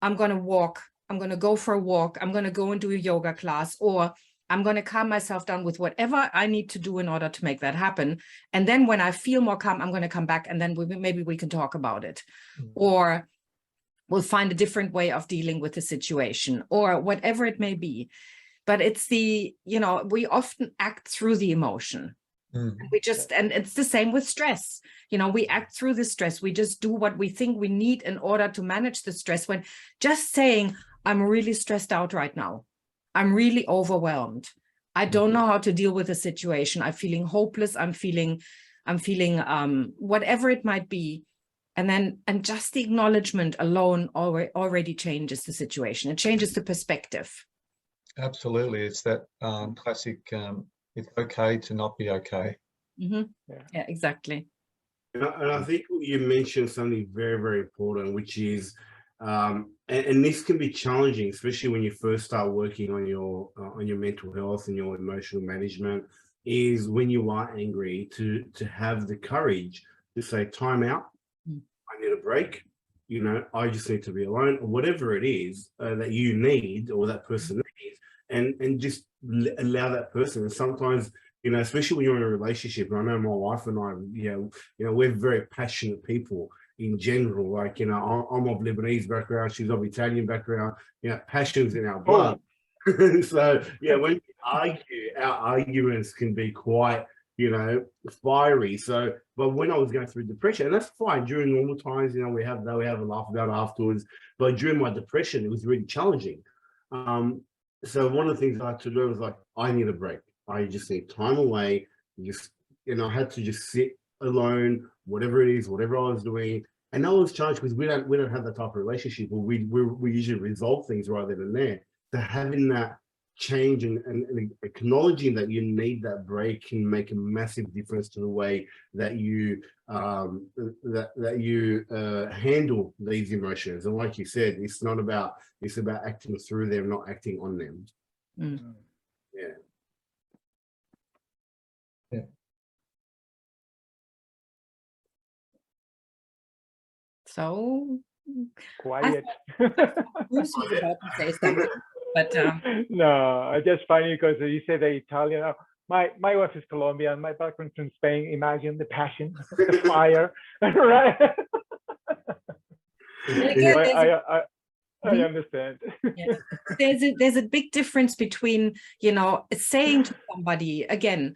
I'm going to walk. I'm going to go for a walk. I'm going to go and do a yoga class, or I'm going to calm myself down with whatever I need to do in order to make that happen. And then when I feel more calm, I'm going to come back, and then maybe we can talk about it, or we'll find a different way of dealing with the situation, or whatever it may be. But it's we often act through the emotion. And it's the same with stress. You know, we act through the stress. We just do what we think we need in order to manage the stress, when just saying, I'm really stressed out right now. I'm really overwhelmed. I don't know how to deal with the situation. I'm feeling hopeless. I'm feeling whatever it might be. And just the acknowledgement alone already changes the situation. It changes the perspective. Absolutely. It's that classic, it's okay to not be okay. Yeah, exactly. And I think you mentioned something very, very important, which is, and this can be challenging, especially when you first start working on your mental health and your emotional management, is when you are angry to have the courage to say, time out, I need a break, you know, I just need to be alone, or whatever it is that you need, or that person needs, and just allow that person. And sometimes, you know, especially when you're in a relationship, and I know my wife and I, you know, we're very passionate people in general. Like, you know, I'm of Lebanese background, she's of Italian background, you know, passion's in our blood. So, yeah, when we argue, our arguments can be quite, you know, fiery. So, but when I was going through depression, and that's fine during normal times, you know, we have a laugh about it afterwards. But during my depression, it was really challenging. So one of the things I had to learn was, like, I need a break. I just need time away. Just, you know, I had to just sit alone, whatever it is, whatever I was doing. And that was challenging because we don't have that type of relationship where we usually resolve things right then and there. So having that change and acknowledging that you need that break can make a massive difference to the way that you handle these emotions. And like you said, it's about acting through them, not acting on them. Yeah. So quiet. Bruce was about to say something. But No, I just find it because you say the Italian. My wife is Colombian. My background from Spain. Imagine the passion, the fire, right? again, I, there's I, a, I, I Mhm. understand. Yeah. There's a big difference between, you know, saying to somebody again,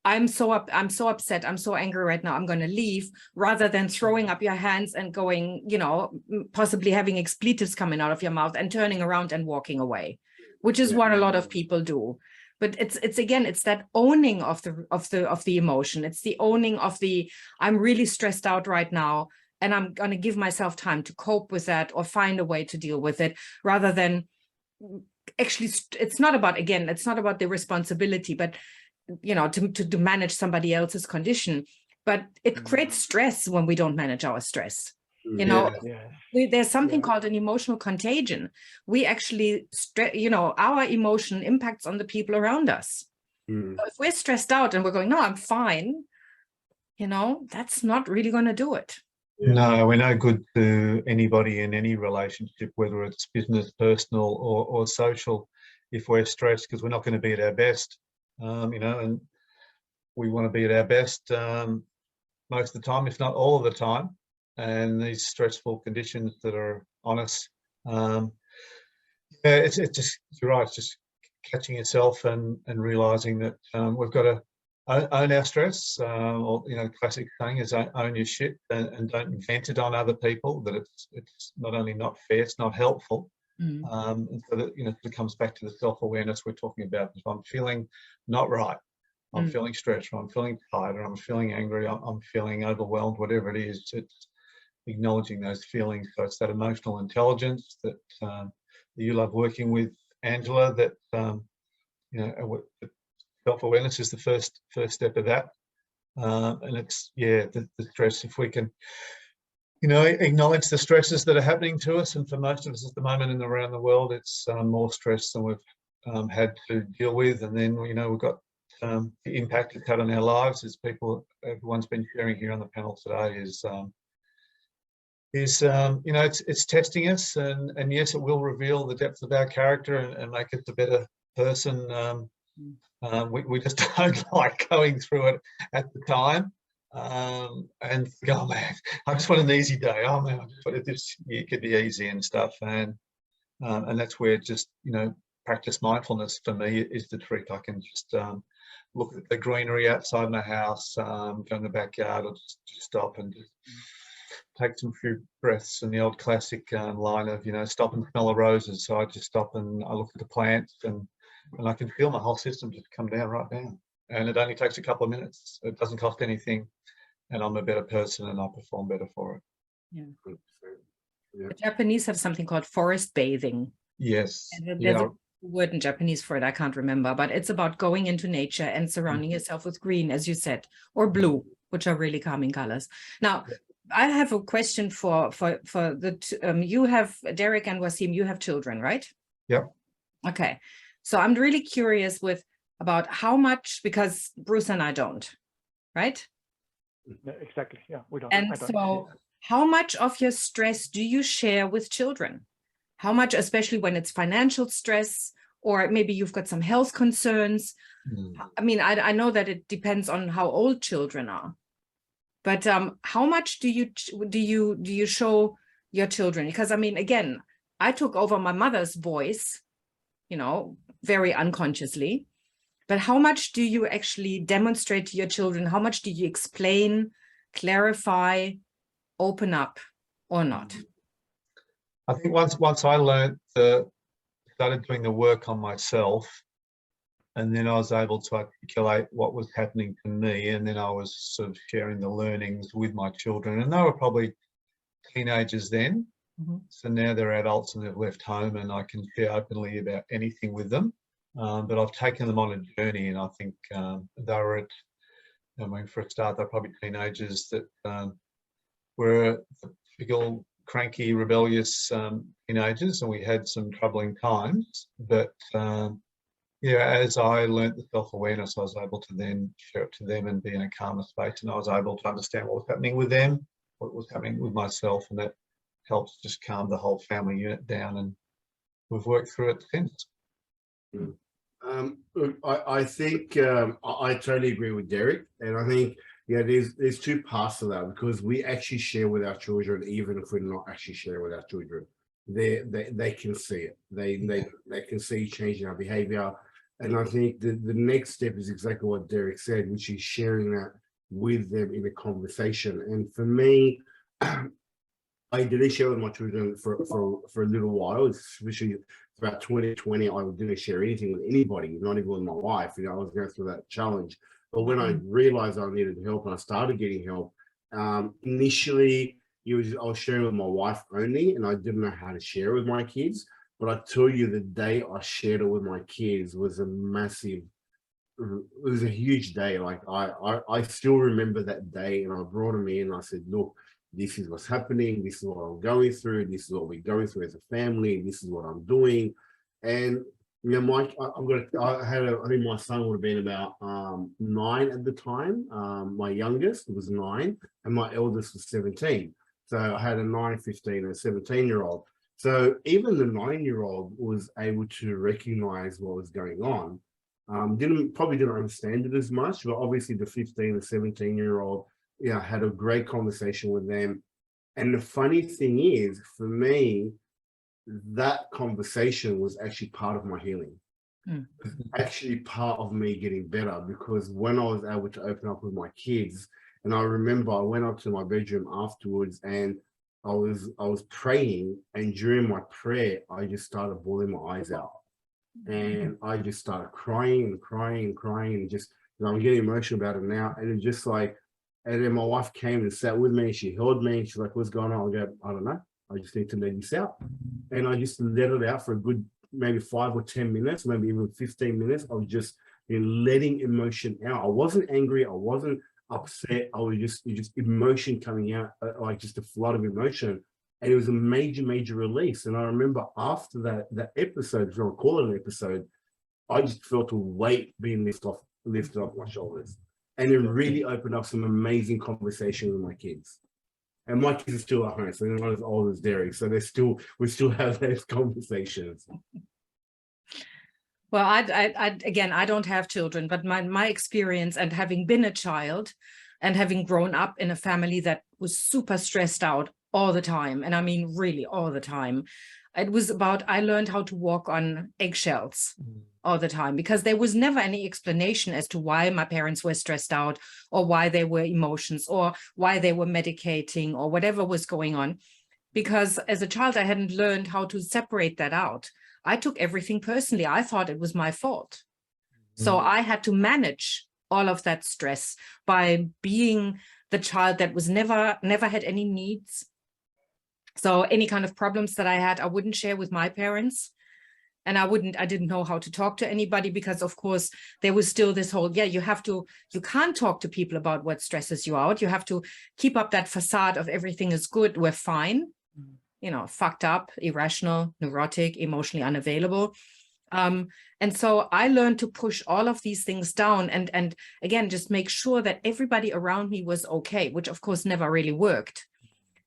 I'm so upset, I'm so angry right now, I'm going to leave, rather than throwing up your hands and going, you know, possibly having expletives coming out of your mouth and turning around and walking away, which is what a lot of people do. But it's again, it's that owning of the emotion. It's the owning of the, I'm really stressed out right now, and I'm going to give myself time to cope with that or find a way to deal with it, rather than actually, it's not about, again, it's not about the responsibility, but, you know, to manage somebody else's condition. But it creates stress when we don't manage our stress. You know, Yes. there's something Yeah. called an emotional contagion. We actually, you know, our emotion impacts on the people around us. Mm. If we're stressed out and we're going, no, I'm fine, you know, that's not really going to do it. No, we're no good to anybody in any relationship, whether it's business, personal, or social, if we're stressed, because we're not going to be at our best, you know, and we want to be at our best most of the time, if not all of the time. And these stressful conditions that are on us, yeah, it's just, you're right, it's just catching yourself and realizing that we've got to own our stress, or, you know, classic saying is own your shit, and don't vent it on other people. That it's not only not fair, it's not helpful. And so that, you know, it comes back to the self-awareness we're talking about. If I'm feeling not right, I'm feeling stressed, or I'm feeling tired, or I'm feeling angry, I'm feeling overwhelmed, whatever it is, it's acknowledging those feelings. So it's that emotional intelligence that you love working with, Angela, that you know, self-awareness is the first step of that. And it's, yeah, the stress, if we can, you know, acknowledge the stresses that are happening to us, and for most of us at the moment and around the world, it's more stress than we've had to deal with. And then, you know, we've got the impact it's had on our lives, as everyone's been sharing here on the panel today, is you know, it's testing us, and yes, it will reveal the depth of our character and make us a better person. We just don't like going through it at the time, and go, oh man, I just want an easy day. Oh man, I just want it could be easy and stuff, and that's where just, you know, practice mindfulness for me is the trick. I can just look at the greenery outside my house, go in the backyard, or just stop and just take some few breaths, and the old classic line of, you know, stop and smell the roses. So I just stop and I look at the plants, and I can feel my whole system just come down right down. And it only takes a couple of minutes. It doesn't cost anything, and I'm a better person and I perform better for it. Yeah. Yeah. The Japanese have something called forest bathing. Yes. And there's a word in Japanese for it, I can't remember, but it's about going into nature and surrounding yourself with green, as you said, or blue, which are really calming colors. Now, I have a question for the you have, Derek and Wassim, you have children, right? Yep. Okay. So I'm really curious about how much, because Bruce and I don't, right? Yeah, exactly. Yeah, we don't. And so how much of your stress do you share with children? How much, especially when it's financial stress, or maybe you've got some health concerns? I mean, I know that it depends on how old children are, but how much do you show your children? Because I mean, again, I took over my mother's voice, you know, very unconsciously. But how much do you actually demonstrate to your children? How much do you explain, clarify, open up, or not? I think once I learned started doing the work on myself, and then I was able to articulate what was happening to me, and then I was sort of sharing the learnings with my children, and they were probably teenagers then. So now they're adults and they've left home, and I can share openly about anything with them. But I've taken them on a journey, and I think they were at, I mean, for a start, they're probably teenagers that were the typical cranky, rebellious teenagers, and we had some troubling times. But yeah, as I learnt the self-awareness, I was able to then share it to them and be in a calmer space, and I was able to understand what was happening with them, what was happening with myself, and that helps just calm the whole family unit down, and we've worked through it since. Look, I think I totally agree with Derek, and I think there's two parts to that, because we actually share with our children, even if we're not actually sharing with our children. They can see it. They can see change in our behavior, and I think the next step is exactly what Derek said, which is sharing that with them in a conversation. And for me, I didn't share with my children for a little while, especially about 2020. I didn't share anything with anybody, not even with my wife. I was going through that challenge. But when I realized I needed help and I started getting help, initially I was sharing with my wife only, and I didn't know how to share with my kids. But I tell you, the day I shared it with my kids was a massive, it was a huge day. Like I still remember that day, and I brought them in and I said, look, this is what's happening. This is what I'm going through. This is what we're going through as a family. This is what I'm doing. And Mike, I think my son would have been about 9 at the time. My youngest was 9, and my eldest was 17. So I had a 9, 15, and a 17-year-old. So even the 9-year-old was able to recognize what was going on. Probably didn't understand it as much, but obviously the 15 and 17-year-old, had a great conversation with them. And the funny thing is, for me, that conversation was actually part of my healing. Actually part of me getting better, because when I was able to open up with my kids, and I remember I went up to my bedroom afterwards and I was praying, and during my prayer, I just started bawling my eyes out. And I just started crying and crying and crying, and just, I'm getting emotional about it now. And it's just like, and then my wife came and sat with me, and she held me, and she's like, what's going on? I go, I don't know. I just need to let this out. And I just let it out for a good, maybe 5 or 10 minutes, maybe even 15 minutes. I was just letting emotion out. I wasn't angry. I wasn't upset. I was just emotion coming out, like just a flood of emotion. And it was a major, major release. And I remember after that episode, if you want to call it an episode, I just felt a weight being lifted off my shoulders. And it really opened up some amazing conversation with my kids. And my kids are still at home, so they're not as old as Derek. So we still have those conversations. Well, again, I don't have children, but my experience, and having been a child and having grown up in a family that was super stressed out all the time, and I mean really all the time, it was about, I learned how to walk on eggshells all the time, because there was never any explanation as to why my parents were stressed out, or why they were emotions, or why they were medicating, or whatever was going on. Because as a child, I hadn't learned how to separate that out. I took everything personally. I thought it was my fault. So I had to manage all of that stress by being the child that was never had any needs. So any kind of problems that I had, I wouldn't share with my parents. And I didn't know how to talk to anybody, because of course there was still this whole, you can't talk to people about what stresses you out. You have to keep up that facade of everything is good, we're fine, fucked up, irrational, neurotic, emotionally unavailable. And so I learned to push all of these things down, and again, just make sure that everybody around me was okay, which of course never really worked.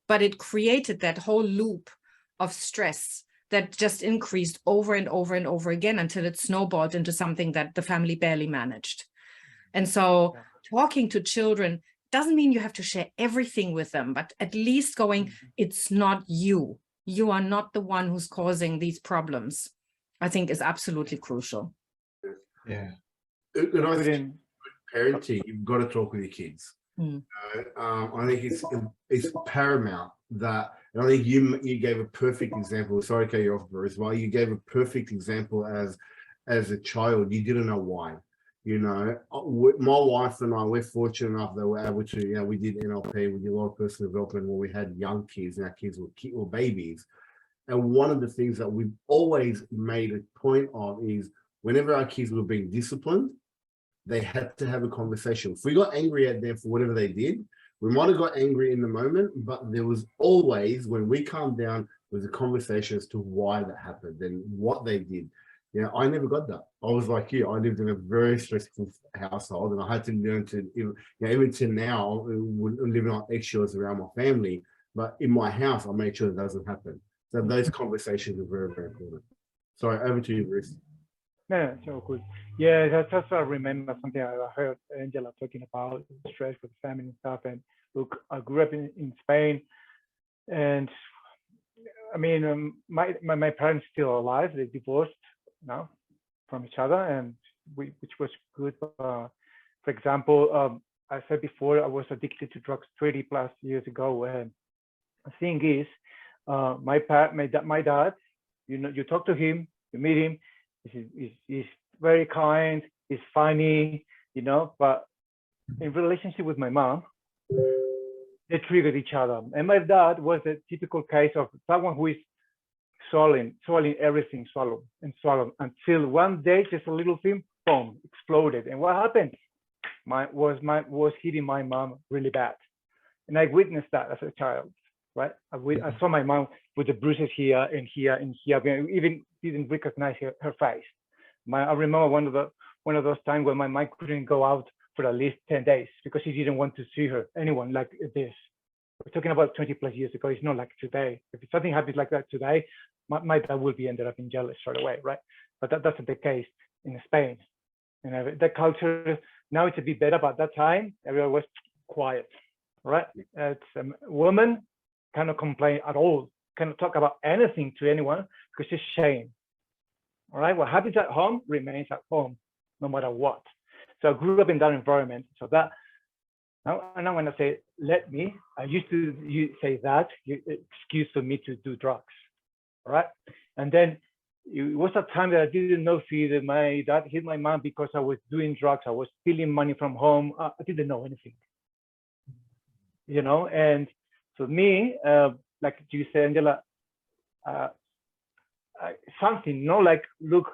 But it created that whole loop of stress that just increased over and over and over again, until it snowballed into something that the family barely managed. And so talking to children doesn't mean you have to share everything with them, but at least going, it's not you. You are not the one who's causing these problems, I think is absolutely crucial. Yeah. And I think parenting, you've got to talk with your kids. I think it's paramount that, and I think you gave a perfect example. Sorry to cut you off, Bruce. Well, you gave a perfect example as a child. You didn't know why. My wife and I, we're fortunate enough that we're able to, we did NLP, we did a lot of personal development where we had young kids, and our kids were babies. And one of the things that we've always made a point of is, whenever our kids were being disciplined, they had to have a conversation. If we got angry at them for whatever they did, we might have got angry in the moment, but there was always, when we calmed down, there was a conversation as to why that happened and what they did. I never got that. I was like you. I lived in a very stressful household, and I had to learn to, even to now, living on eggshells around my family. But in my house, I make sure that doesn't happen. So those conversations are very, very important. Sorry, over to you, Bruce. No, so good. Yeah, that's just I remember something I heard Angela talking about stress with family and stuff. And look, I grew up in Spain, and I mean, my parents still alive. They divorced now from each other, and which was good. For example, I said before, I was addicted to drugs 30 plus years ago. And the thing is, my dad, you talk to him, you meet him. He's very kind, he's funny, but in relationship with my mom, they triggered each other. And my dad was a typical case of someone who is swallowing everything, swallow until one day, just a little thing, boom, exploded. And what happened? Was hitting my mom really bad. And I witnessed that as a child, right? I saw my mom with the bruises here and here and here. I even didn't recognize her face. I remember one of those times when my mom couldn't go out for at least 10 days because she didn't want to see anyone like this. We're talking about 20 plus years ago. It's not like today. If something happens like that today, my dad will be ended up in jail straight away, right? But that's the case in Spain. And that culture, now it's a bit better, but at that time, everyone was quiet, right? It's a woman cannot complain at all, cannot talk about anything to anyone because it's shame. All right, what happens at home remains at home, no matter what. So I grew up in that environment. So that now when I say let me, I used to say that excuse for me to do drugs. All right, and then it was a time that I didn't know that my dad hit my mom because I was doing drugs. I was stealing money from home. I didn't know anything, And for me, like you said, Angela, something, like, look,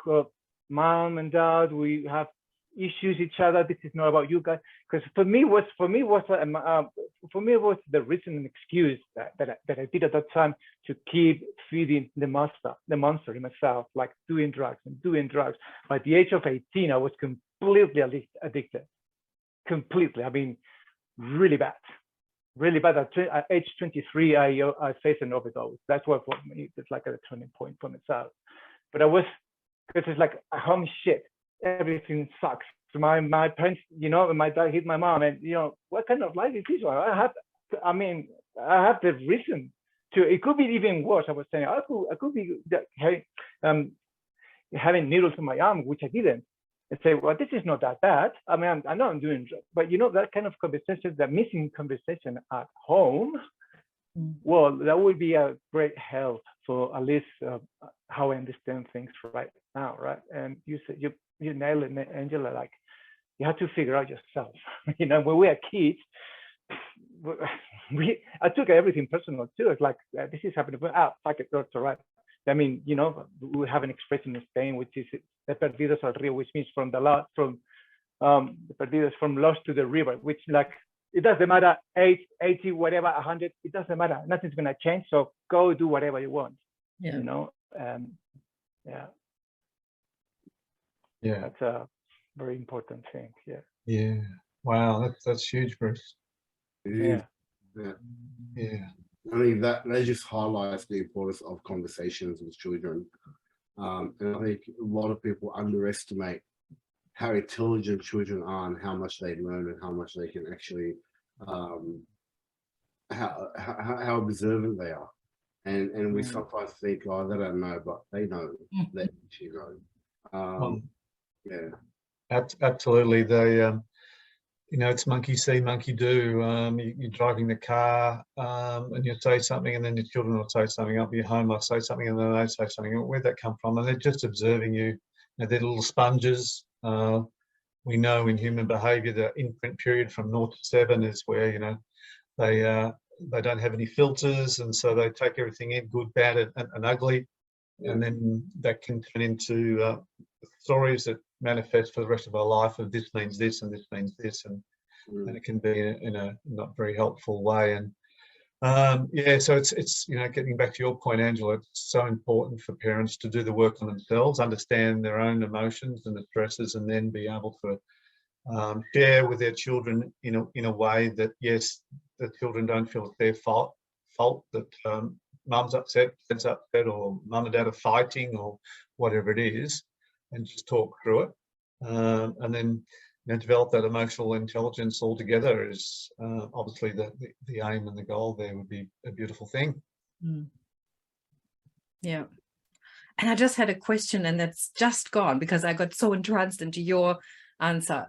mom and dad, we have issues each other. This is not about you guys. Because for me, it was the reason and excuse that I did at that time to keep feeding the monster in myself, like doing drugs. By the age of 18, I was completely addicted. Completely. I mean, really bad. Really bad. At age 23, I faced an overdose. That's what for me, it's like a turning point for myself. But because it's like home shit. Everything sucks. So my parents, my dad hit my mom, and what kind of life is this one? I have the reason to. It could be even worse. I was saying I could be having needles in my arm, which I didn't. And say, well, this is not that bad. I mean, I know I'm doing drugs, but that kind of conversation, that missing conversation at home, well, that would be a great help for at least how I understand things right now, right? And you said you nailed it, Angela. Like, you have to figure out yourself. When we were kids, I took everything personal too. It's like, this is happening. Fuck it, that's all right. I mean, we have an expression in Spain, which is the perdidos al río, which means from the perdidos from lost to the river, which, like, it doesn't matter 80, whatever, 100, it doesn't matter. Nothing's gonna change. So go do whatever you want. Yeah. Yeah. That's a very important thing. Yeah. Yeah. Wow, that's huge, Bruce. Yeah. I mean, that just highlights the importance of conversations with children. And I think a lot of people underestimate how intelligent children are and how much they learn and how much they can actually, how observant they are. And we sometimes think, oh, they don't know, but they know. They actually know. Absolutely. They, it's monkey see, monkey do. You're driving the car and you say something, and then your children will say something. I'll be home, I'll say something, and then they say something. Where'd that come from? And they're just observing you. They're little sponges. We know in human behaviour the imprint period from 0 to 7 is where they don't have any filters, and so they take everything in, good, bad, and ugly, and then that can turn into stories that manifest for the rest of our life of this means this and this means this, and it can be in a not very helpful way. And so it's getting back to your point, Angela, it's so important for parents to do the work on themselves, understand their own emotions and the stresses, and then be able to share with their children in a way that, yes, the children don't feel it's their fault that mum's upset, dad's upset, or mum and dad are fighting, or whatever it is, and just talk through it. And then develop that emotional intelligence altogether is obviously the aim and the goal there would be a beautiful thing. Mm. Yeah. And I just had a question, and that's just gone because I got so entranced into your answer.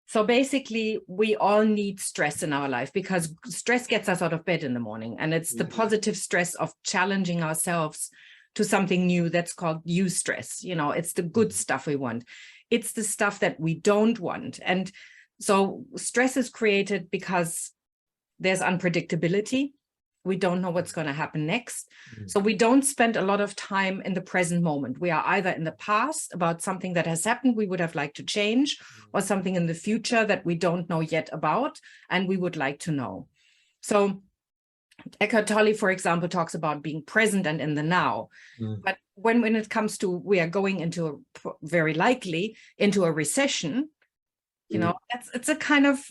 So basically, we all need stress in our life because stress gets us out of bed in the morning. And it's the positive stress of challenging ourselves to something new that's called eustress. You know, it's the good stuff we want. It's the stuff that we don't want. And so stress is created because there's unpredictability. We don't know what's going to happen next. So we don't spend a lot of time in the present moment. We are either in the past about something that has happened we would have liked to change, or something in the future that we don't know yet about and we would like to know. So Eckhart Tolle, for example, talks about being present and in the now. But when it comes to, we are going into very likely into a recession, you know, it's a kind of,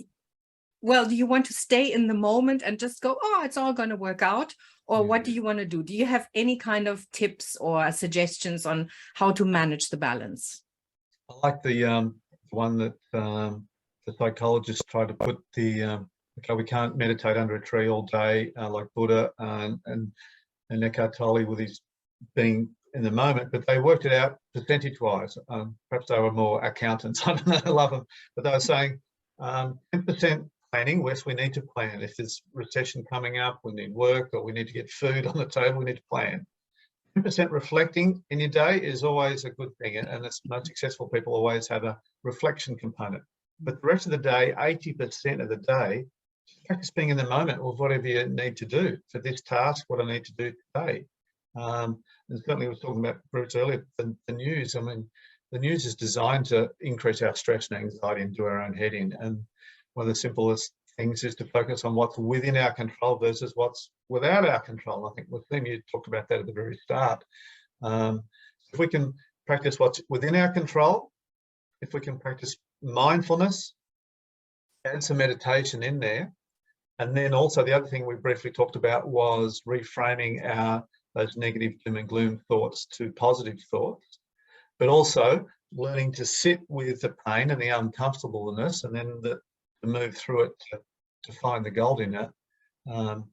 well, do you want to stay in the moment and just go, oh, it's all going to work out? Or what do you want to do? Do you have any kind of tips or suggestions on how to manage the balance? I like the one that the psychologists try to put okay, we can't meditate under a tree all day like Buddha and Eckhart Tolle with his being in the moment, but they worked it out percentage-wise. Perhaps they were more accountants. I don't know, I love them, but they were saying 10% planning. Wes, we need to plan. If there's recession coming up, we need work, or we need to get food on the table, we need to plan. 10% reflecting in your day is always a good thing, and it's most successful people always have a reflection component. But the rest of the day, 80% of the day, practice being in the moment with whatever you need to do for this task, what I need to do today. And certainly I was talking about Bruce earlier, the news. I mean, the news is designed to increase our stress and anxiety and do our own head in. And one of the simplest things is to focus on what's within our control versus what's without our control. I think Wassim, you talked about that at the very start. If we can practice what's within our control, if we can practice mindfulness, add some meditation in there. And then also the other thing we briefly talked about was reframing those negative doom and gloom thoughts to positive thoughts, but also learning to sit with the pain and the uncomfortableness, and then to move through it to find the gold in it. You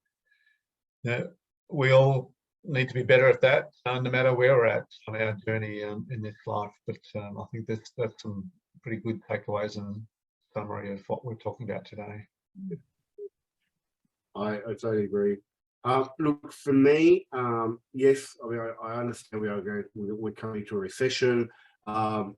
know, we all need to be better at that, no matter where we're at on our journey in this life. But I think that's some pretty good takeaways and summary of what we're talking about today. I totally agree. Look, for me, yes, I mean, I understand we're coming to a recession.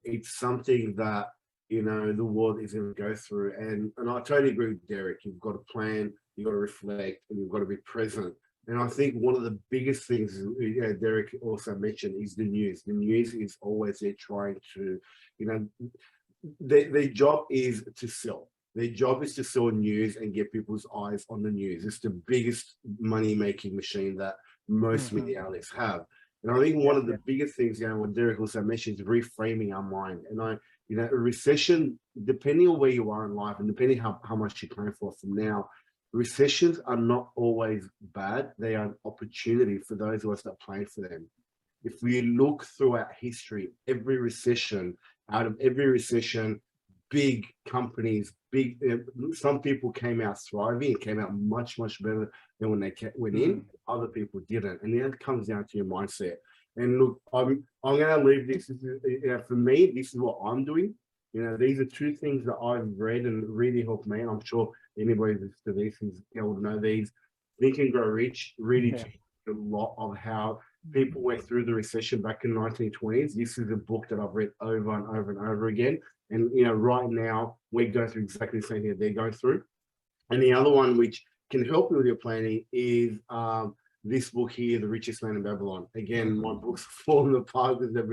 It's something that, you know, the world is going to go through. And I totally agree with Derek. You've got to plan, you've got to reflect, and you've got to be present. And I think one of the biggest things, you know, Derek also mentioned, is the news. The news is always there trying to, you know, their job is to sell. Their job is to sell news and get people's eyes on the news. It's the biggest money-making machine that most media outlets have. And I think one of the biggest things, you know, what Derek also mentioned, is reframing our mind. And you know, a recession, depending on where you are in life and depending how much you plan for from now, recessions are not always bad. They are an opportunity for those of us that plan for them. If we look throughout history, out of every recession, big companies, some people came out thriving and came out much, much better than when they went in. Other people didn't. And then it comes down to your mindset. And look, I'm going to leave this, you know, for me, this is what I'm doing. You know, these are two things that I've read and really helped me. And I'm sure anybody that's to this is able to know these. Think and Grow Rich really changed a lot of how people went through the recession back in the 1920s. This is a book that I've read over and over and over again. And, you know, right now we're going through exactly the same thing that they're going through. And the other one, which can help you with your planning, is this book here, The Richest Man in Babylon. Again, my book's fallen apart because I've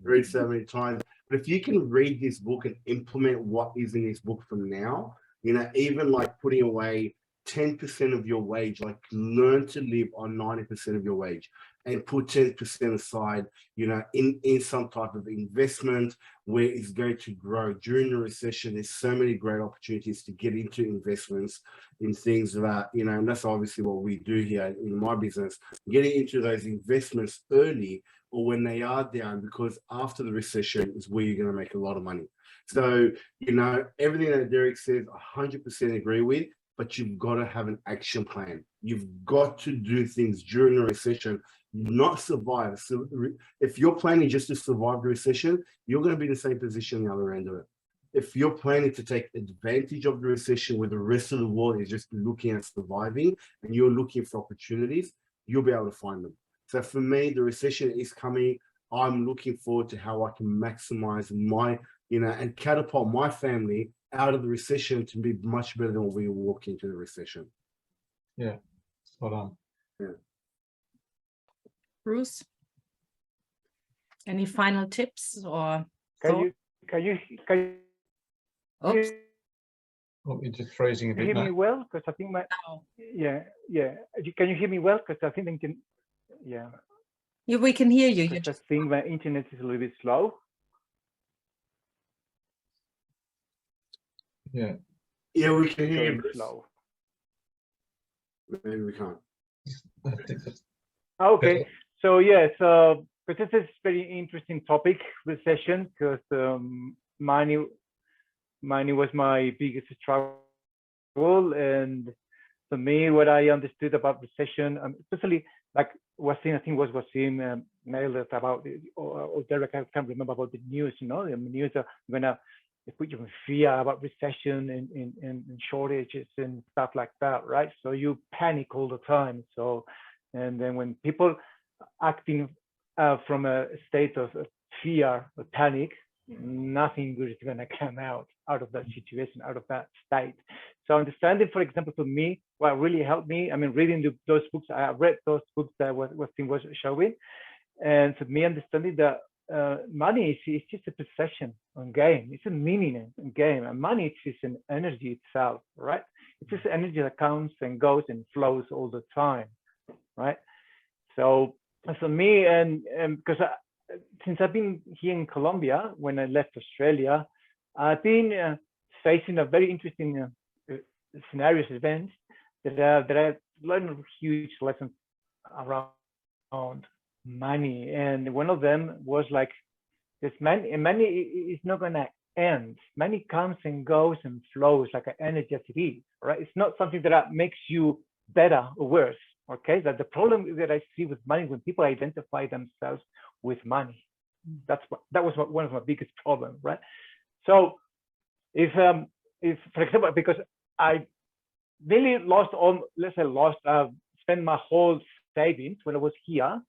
read so many times. But if you can read this book and implement what is in this book from now, you know, even like putting away 10% of your wage, like learn to live on 90% of your wage and put 10% aside, you know, in some type of investment where it's going to grow. During the recession, there's so many great opportunities to get into investments in things that, you know, and that's obviously what we do here in my business, getting into those investments early or when they are down, because after the recession is where you're going to make a lot of money. So, you know, everything that Derek says, 100% agree with, but you've got to have an action plan. You've got to do things during a recession, not survive. So if you're planning just to survive the recession, you're going to be in the same position on the other end of it. If you're planning to take advantage of the recession where the rest of the world is just looking at surviving and you're looking for opportunities, you'll be able to find them. So for me, the recession is coming. I'm looking forward to how I can maximize my, you know, and catapult my family out of the recession to be much better than when we walk into the recession. Yeah, spot on. Yeah. Bruce, any final tips or Can you Oops. Oh, you're just freezing a bit, hear me mate. well? Because I think my No. yeah. Can you hear me well? Because I think We can hear you. You're because I just think my internet is a little bit slow. Yeah. Yeah, we can hear Going you, Bruce. slow. Maybe we can't. I think that's Okay, so yes, but this is very interesting topic, recession, because money was my biggest struggle, and for me, what I understood about recession, especially like Wassim, I think was Wassim nailed it about, or Derek, I can't remember about the news. You know, the news are gonna put you in fear about recession and shortages and stuff like that, right? So you panic all the time. So, and then when people acting from a state of fear or panic, nothing good is going to come out of that situation, out of that state. So understanding, for example, for me, what really helped me, I mean, reading those books, I read those books that Wassim was showing, and for me, understanding that money is just a possession on game. It's a meaning in game, and money is just an energy itself, right? It's just energy that comes and goes and flows all the time, right? So for me, and because since I've been here in Colombia, when I left Australia, I've been facing a very interesting scenarios, events that I learned huge lessons around money. And one of them was like, this money is not going to end. Money comes and goes and flows like an energy as it is, right? It's not something that makes you better or worse. Okay, that the problem that I see with money, when people identify themselves with money, that was one of my biggest problems, right? So if for example, because I really spent my whole savings when I was here,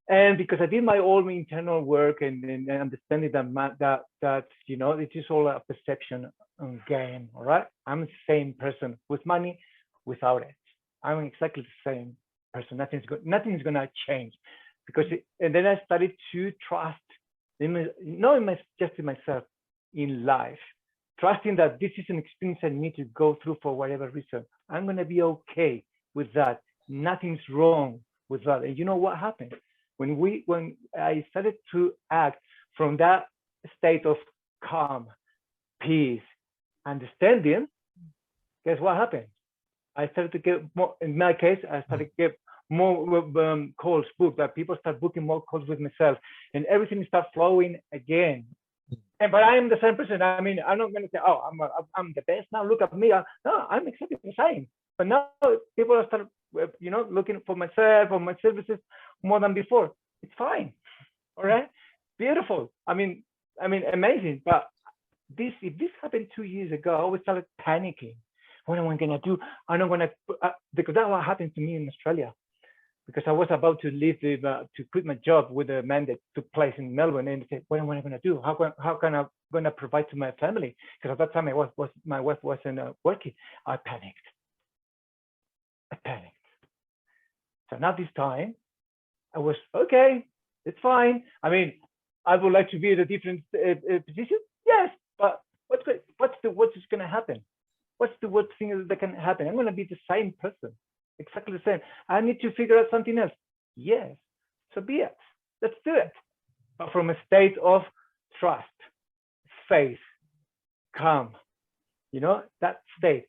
and because I did my own internal work and understanding that you know, it is all a perception and game. All right, I'm the same person with money, without it. I'm exactly the same person. Nothing's gonna change, because and then I started to trust just in myself, in life, trusting that this is an experience I need to go through for whatever reason. I'm gonna be okay with that. Nothing's wrong with that. And you know what happened when I started to act from that state of calm, peace, understanding? Guess what happened? I started to get more, in my case, I started to get more calls booked, that people start booking more calls with myself, and everything starts flowing again. But I am the same person. I mean, I'm not going to say, oh, I'm the best now, look at me. No, I'm exactly the same. But now people are start, you know, looking for myself or my services more than before. It's fine. All right. Beautiful. I mean, amazing. But if this happened 2 years ago, I always started panicking. What am I going to do? I'm not going to, because that's what happened to me in Australia. Because I was about to leave, to quit my job with a man that took place in Melbourne, and said, what am I going to do? How can I going to provide to my family? Because at that time my wife wasn't working. I panicked. So now this time, I was okay. It's fine. I mean, I would like to be in a different position. Yes, but what's going to happen? What's the worst thing that can happen? I'm going to be the same person, exactly the same. I need to figure out something else. Yes, so be it. Let's do it. But from a state of trust, faith, calm, that state.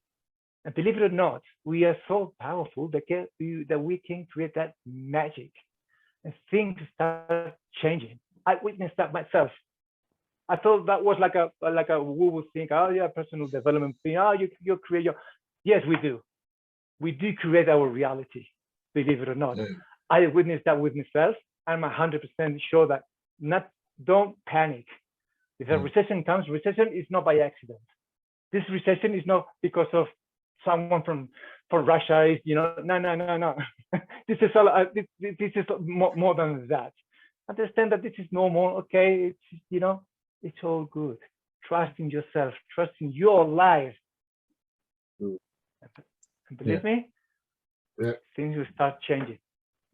And believe it or not, we are so powerful that we can create that magic and things start changing. I witnessed that myself. I thought that was like a woo-woo thing. Oh yeah, personal development thing. Oh, you create your. Yes, we do. We do create our reality. Believe it or not, I witnessed that with myself. I'm 100% sure that don't panic. If a recession comes, recession is not by accident. This recession is not because of someone from Russia. No. This is all. This is more than that. Understand that this is normal. Okay, it's all good. Trust in yourself. Trust in your life. And believe me, things will start changing.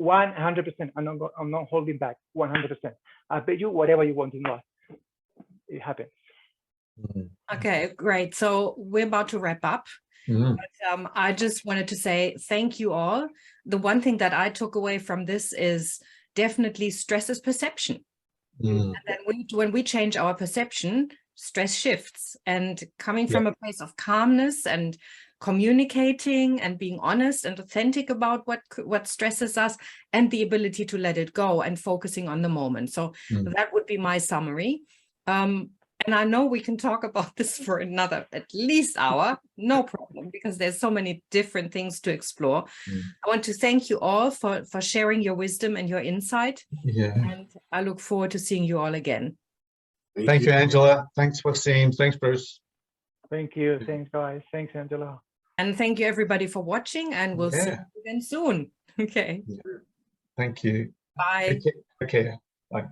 100%. I'm not holding back. 100%. I bet you whatever you want in life, it happens. Okay, great. So we're about to wrap up. But, I just wanted to say thank you all. The one thing that I took away from this is definitely stress is perception. And then when we change our perception, stress shifts. And coming from a place of calmness and communicating and being honest and authentic about what stresses us, and the ability to let it go and focusing on the moment. So that would be my summary. And I know we can talk about this for another at least hour, no problem, because there's so many different things to explore. I want to thank you all for sharing your wisdom and your insight. And I look forward to seeing you all again. Thank you, Angela. Thanks, Wassim. Thanks, Bruce. Thank you. Thanks, guys. Thanks, Angela. And thank you, everybody, for watching. And we'll see you again soon. Okay. Thank you. Bye. Take care. Bye.